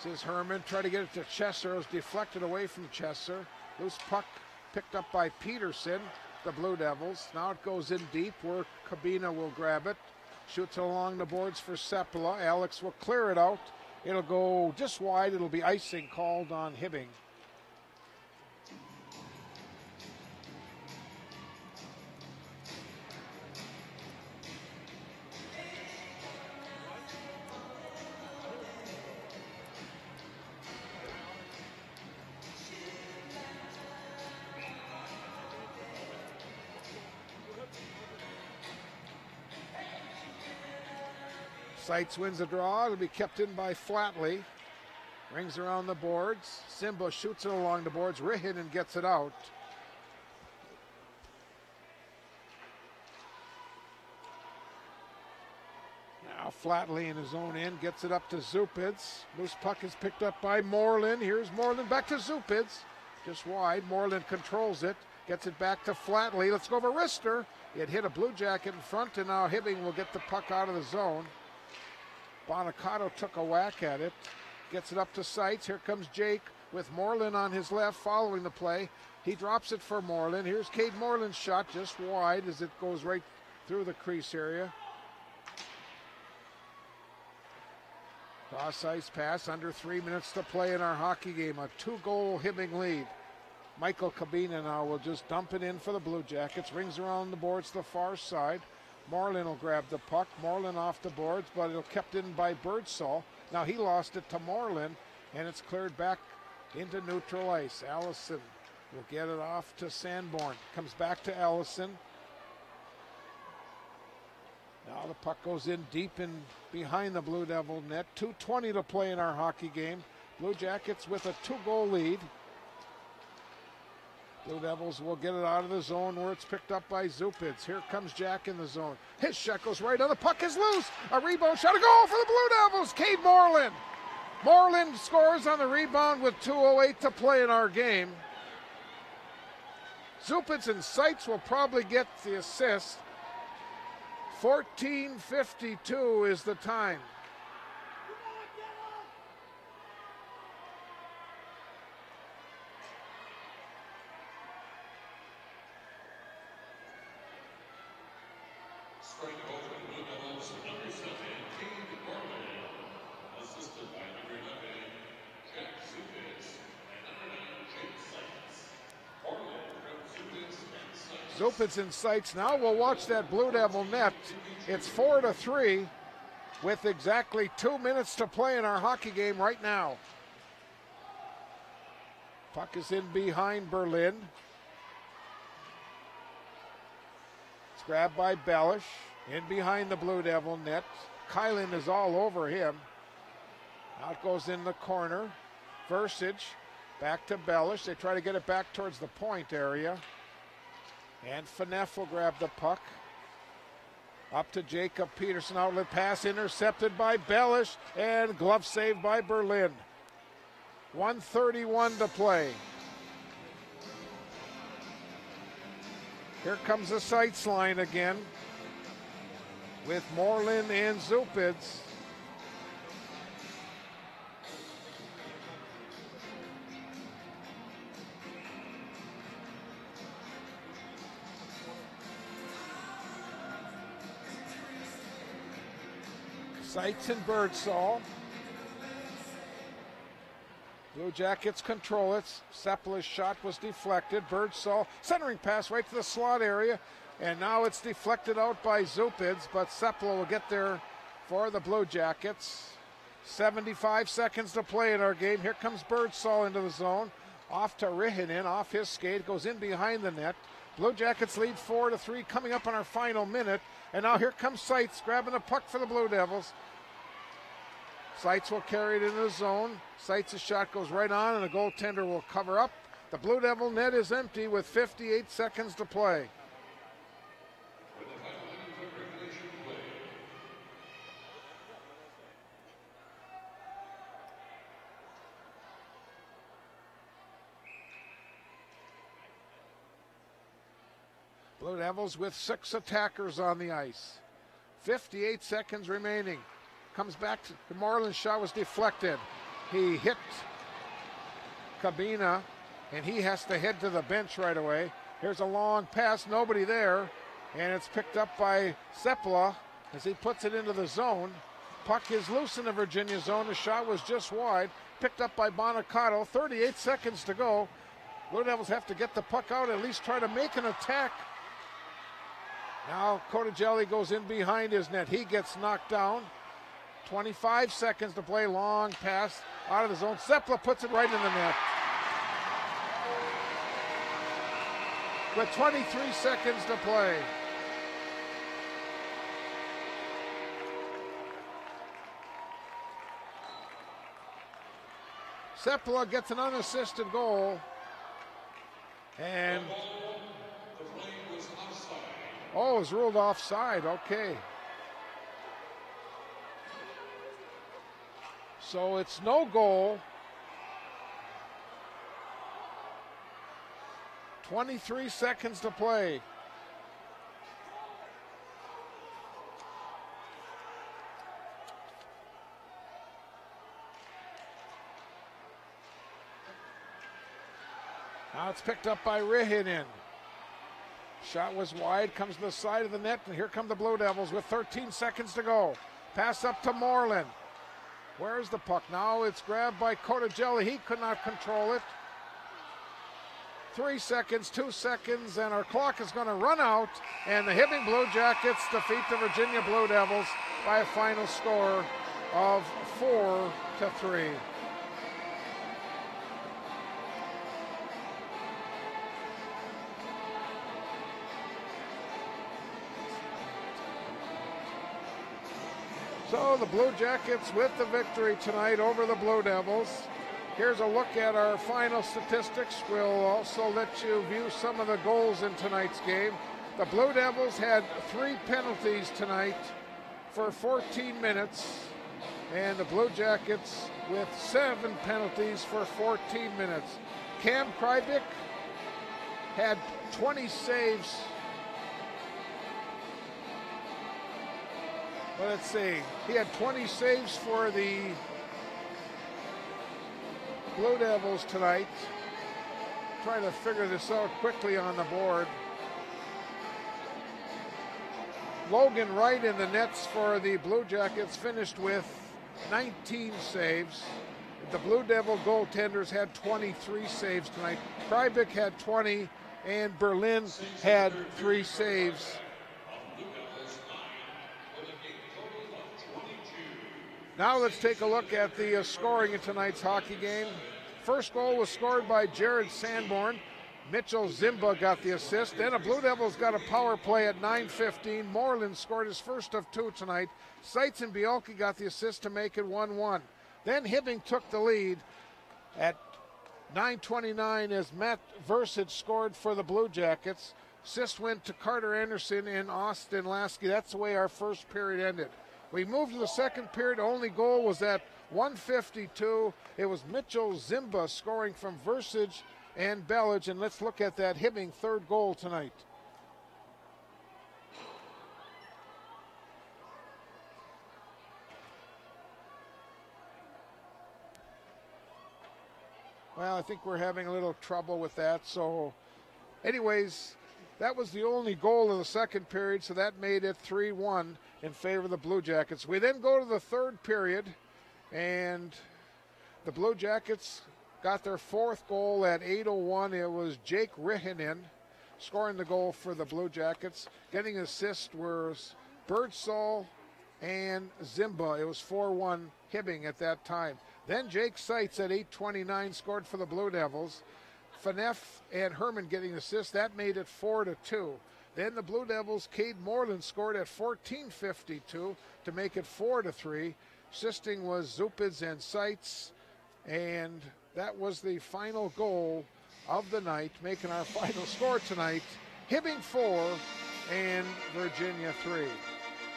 This is Herman, try to get it to Chesser. It was deflected away from Chesser. Loose puck picked up by Peterson, the Blue Devils. Now it goes in deep where Cabina will grab it. Shoots it along the boards for Seppala. Alex will clear it out. It'll go just wide. It'll be icing called on Hibbing. Seitz wins the draw. It'll be kept in by Flatley. Rings around the boards. Simba shoots it along the boards. Rihinen gets it out. Now Flatley in his own end gets it up to Zupids. Loose puck is picked up by Moreland. Here's Moreland back to Zupids. Just wide. Moreland controls it. Gets it back to Flatley. Let's go over wrister. It hit a Blue Jacket in front, and now Hibbing will get the puck out of the zone. Bonicato took a whack at it. Gets it up to Seitz. Here comes Jake with Moreland on his left following the play. He drops it for Moreland. Here's Cade Moreland's shot just wide as it goes right through the crease area. Cross ice pass, under 3 minutes to play in our hockey game. A 2-goal Hibbing lead. Michael Cabina now will just dump it in for the Blue Jackets. Rings around the boards to the far side. Moreland will grab the puck. Moreland off the boards, but it'll kept in by Birdsall. Now he lost it to Moreland, and it's cleared back into neutral ice. Allison will get it off to Sanborn. Comes back to Allison. Now the puck goes in deep in behind the Blue Devil net. 2:20 to play in our hockey game. Blue Jackets with a 2-goal lead. Blue Devils will get it out of the zone where it's picked up by Zupids. Here comes Jack in the zone. His shot goes right on. The puck is loose. A rebound shot. A goal for the Blue Devils. Cade Moreland. Moreland scores on the rebound with 2:08 to play in our game. Zupids and Seitz will probably get the assist. 14:52 is the time. Zupids and Seitz. Now we'll watch that Blue Devil net. It's 4-3 with exactly 2 minutes to play in our hockey game right now. Puck is in behind Berlin. It's grabbed by Bellish. In behind the Blue Devil net. Kylan is all over him. Out goes in the corner. Versich back to Bellish. They try to get it back towards the point area. And Faneff will grab the puck. Up to Jacob Peterson. Outlet pass intercepted by Bellish. And glove saved by Berlin. 1:31 to play. Here comes the Seitz line again with Moreland and Zupids. Seitz and Birdsall. Blue Jackets control it. Seppala's shot was deflected. Birdsall centering pass right to the slot area. And now it's deflected out by Zupids, but Seppala will get there for the Blue Jackets. 75 seconds to play in our game. Here comes Birdsall into the zone. Off to Rihinen, off his skate, goes in behind the net. Blue Jackets lead 4-3, coming up on our final minute. And now here comes Seitz, grabbing the puck for the Blue Devils. Seitz will carry it into the zone. Seitz's shot goes right on, and the goaltender will cover up. The Blue Devil net is empty with 58 seconds to play. Blue Devils with 6 attackers on the ice. 58 seconds remaining. Comes back to Moreland's shot was deflected. He hit Cabina, and he has to head to the bench right away. Here's a long pass, nobody there, and it's picked up by Seppala as he puts it into the zone. Puck is loose in the Virginia zone. The shot was just wide. Picked up by Bonacato. 38 seconds to go. Blue Devils have to get the puck out, at least try to make an attack. Now Cotagelli goes in behind his net. He gets knocked down. 25 seconds to play. Long pass out of the zone. Seppala puts it right in the net. With 23 seconds to play. Seppala gets an unassisted goal. And oh, it was ruled offside. Okay. So it's no goal. 23 seconds to play. Now it's picked up by Rihinen. Shot was wide, comes to the side of the net, and here come the Blue Devils with 13 seconds to go. Pass up to Moreland. Where's the puck? Now it's grabbed by Cotagelli. He could not control it. 3 seconds, 2 seconds, and our clock is going to run out, and the Hibbing Blue Jackets defeat the Virginia Blue Devils by a final score of 4-3. So the Blue Jackets with the victory tonight over the Blue Devils. Here's a look at our final statistics. We'll also let you view some of the goals in tonight's game. The Blue Devils had 3 penalties tonight for 14 minutes, and the Blue Jackets with 7 penalties for 14 minutes. Cam Krybik had 20 saves. Let's see, he had 20 saves for the Blue Devils tonight. Trying to figure this out quickly on the board. Logan Wright in the nets for the Blue Jackets finished with 19 saves. The Blue Devil goaltenders had 23 saves tonight. Krybik had 20, and Berlin had 3 saves. Now let's take a look at the scoring in tonight's hockey game. First goal was scored by Jared Sanborn. Mitchell Zimba got the assist. Then the Blue Devils got a power play at 9:15. Moreland scored his first of 2 tonight. Seitz and Bielke got the assist to make it 1-1. Then Hibbing took the lead at 9:29 as Matt Versich scored for the Blue Jackets. Assist went to Carter Anderson and Austin Lasky. That's the way our first period ended. We moved to the second period. The only goal was at 1:52. It was Mitchell Zimba scoring from Versich and Bellage. And let's look at that Hibbing third goal tonight. Well, I think we're having a little trouble with that. So anyways, that was the only goal of the second period, so that made it 3-1 in favor of the Blue Jackets. We then go to the third period, and the Blue Jackets got their fourth goal at 8:01. It was Jake Rihinen scoring the goal for the Blue Jackets. Getting assist was Birdsall and Zimba. It was 4-1 Hibbing at that time. Then Jake Seitz at 8:29 scored for the Blue Devils. Faneff and Herman getting assists. That made it 4-2. Then the Blue Devils, Cade Moreland scored at 14:52 to make it 4-3. Assisting was Zupids and Seitz. And that was the final goal of the night, making our final score tonight. Hibbing 4 and Virginia 3.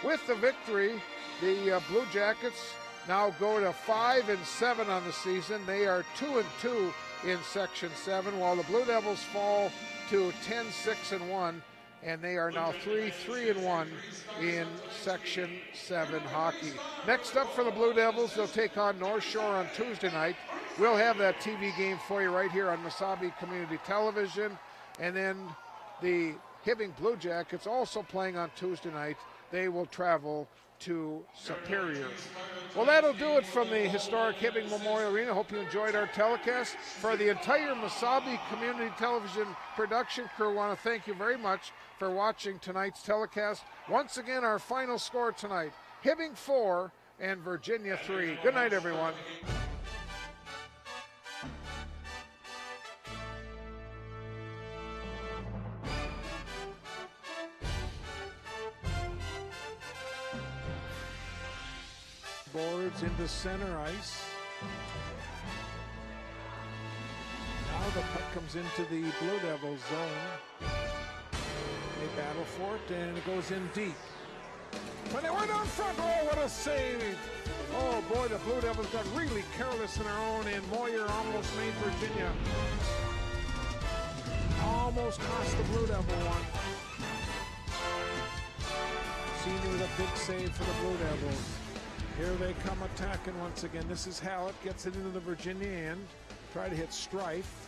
With the victory, the Blue Jackets now go to 5-7 on the season. They are 2-2 in Section 7, while the Blue Devils fall to 10-6-1, and they are now 3-3-1 in Section 7 hockey. Next up for the Blue Devils, they'll take on North Shore on Tuesday night. We'll have that TV game for you right here on Mesabi Community Television. And then the Hibbing Blue Jackets also playing on Tuesday night. They will travel to Superior. Well, that'll do it from the historic Hibbing Memorial Arena. Hope you enjoyed our telecast. For the entire Mesabi Community Television production crew, I want to thank you very much for watching tonight's telecast. Once again, our final score tonight, Hibbing 4 and Virginia 3. Good night, everyone. Boards into center ice. Now the puck comes into the Blue Devils zone. They battle for it, and it goes in deep. But they went on front. Oh, what a save! Oh boy, the Blue Devils got really careless in their own, and Moyer almost made Virginia. Almost cost the Blue Devil one. Senior with a big save for the Blue Devils. Here they come attacking once again. This is Hallett, gets it into the Virginia end. Try to hit Strife.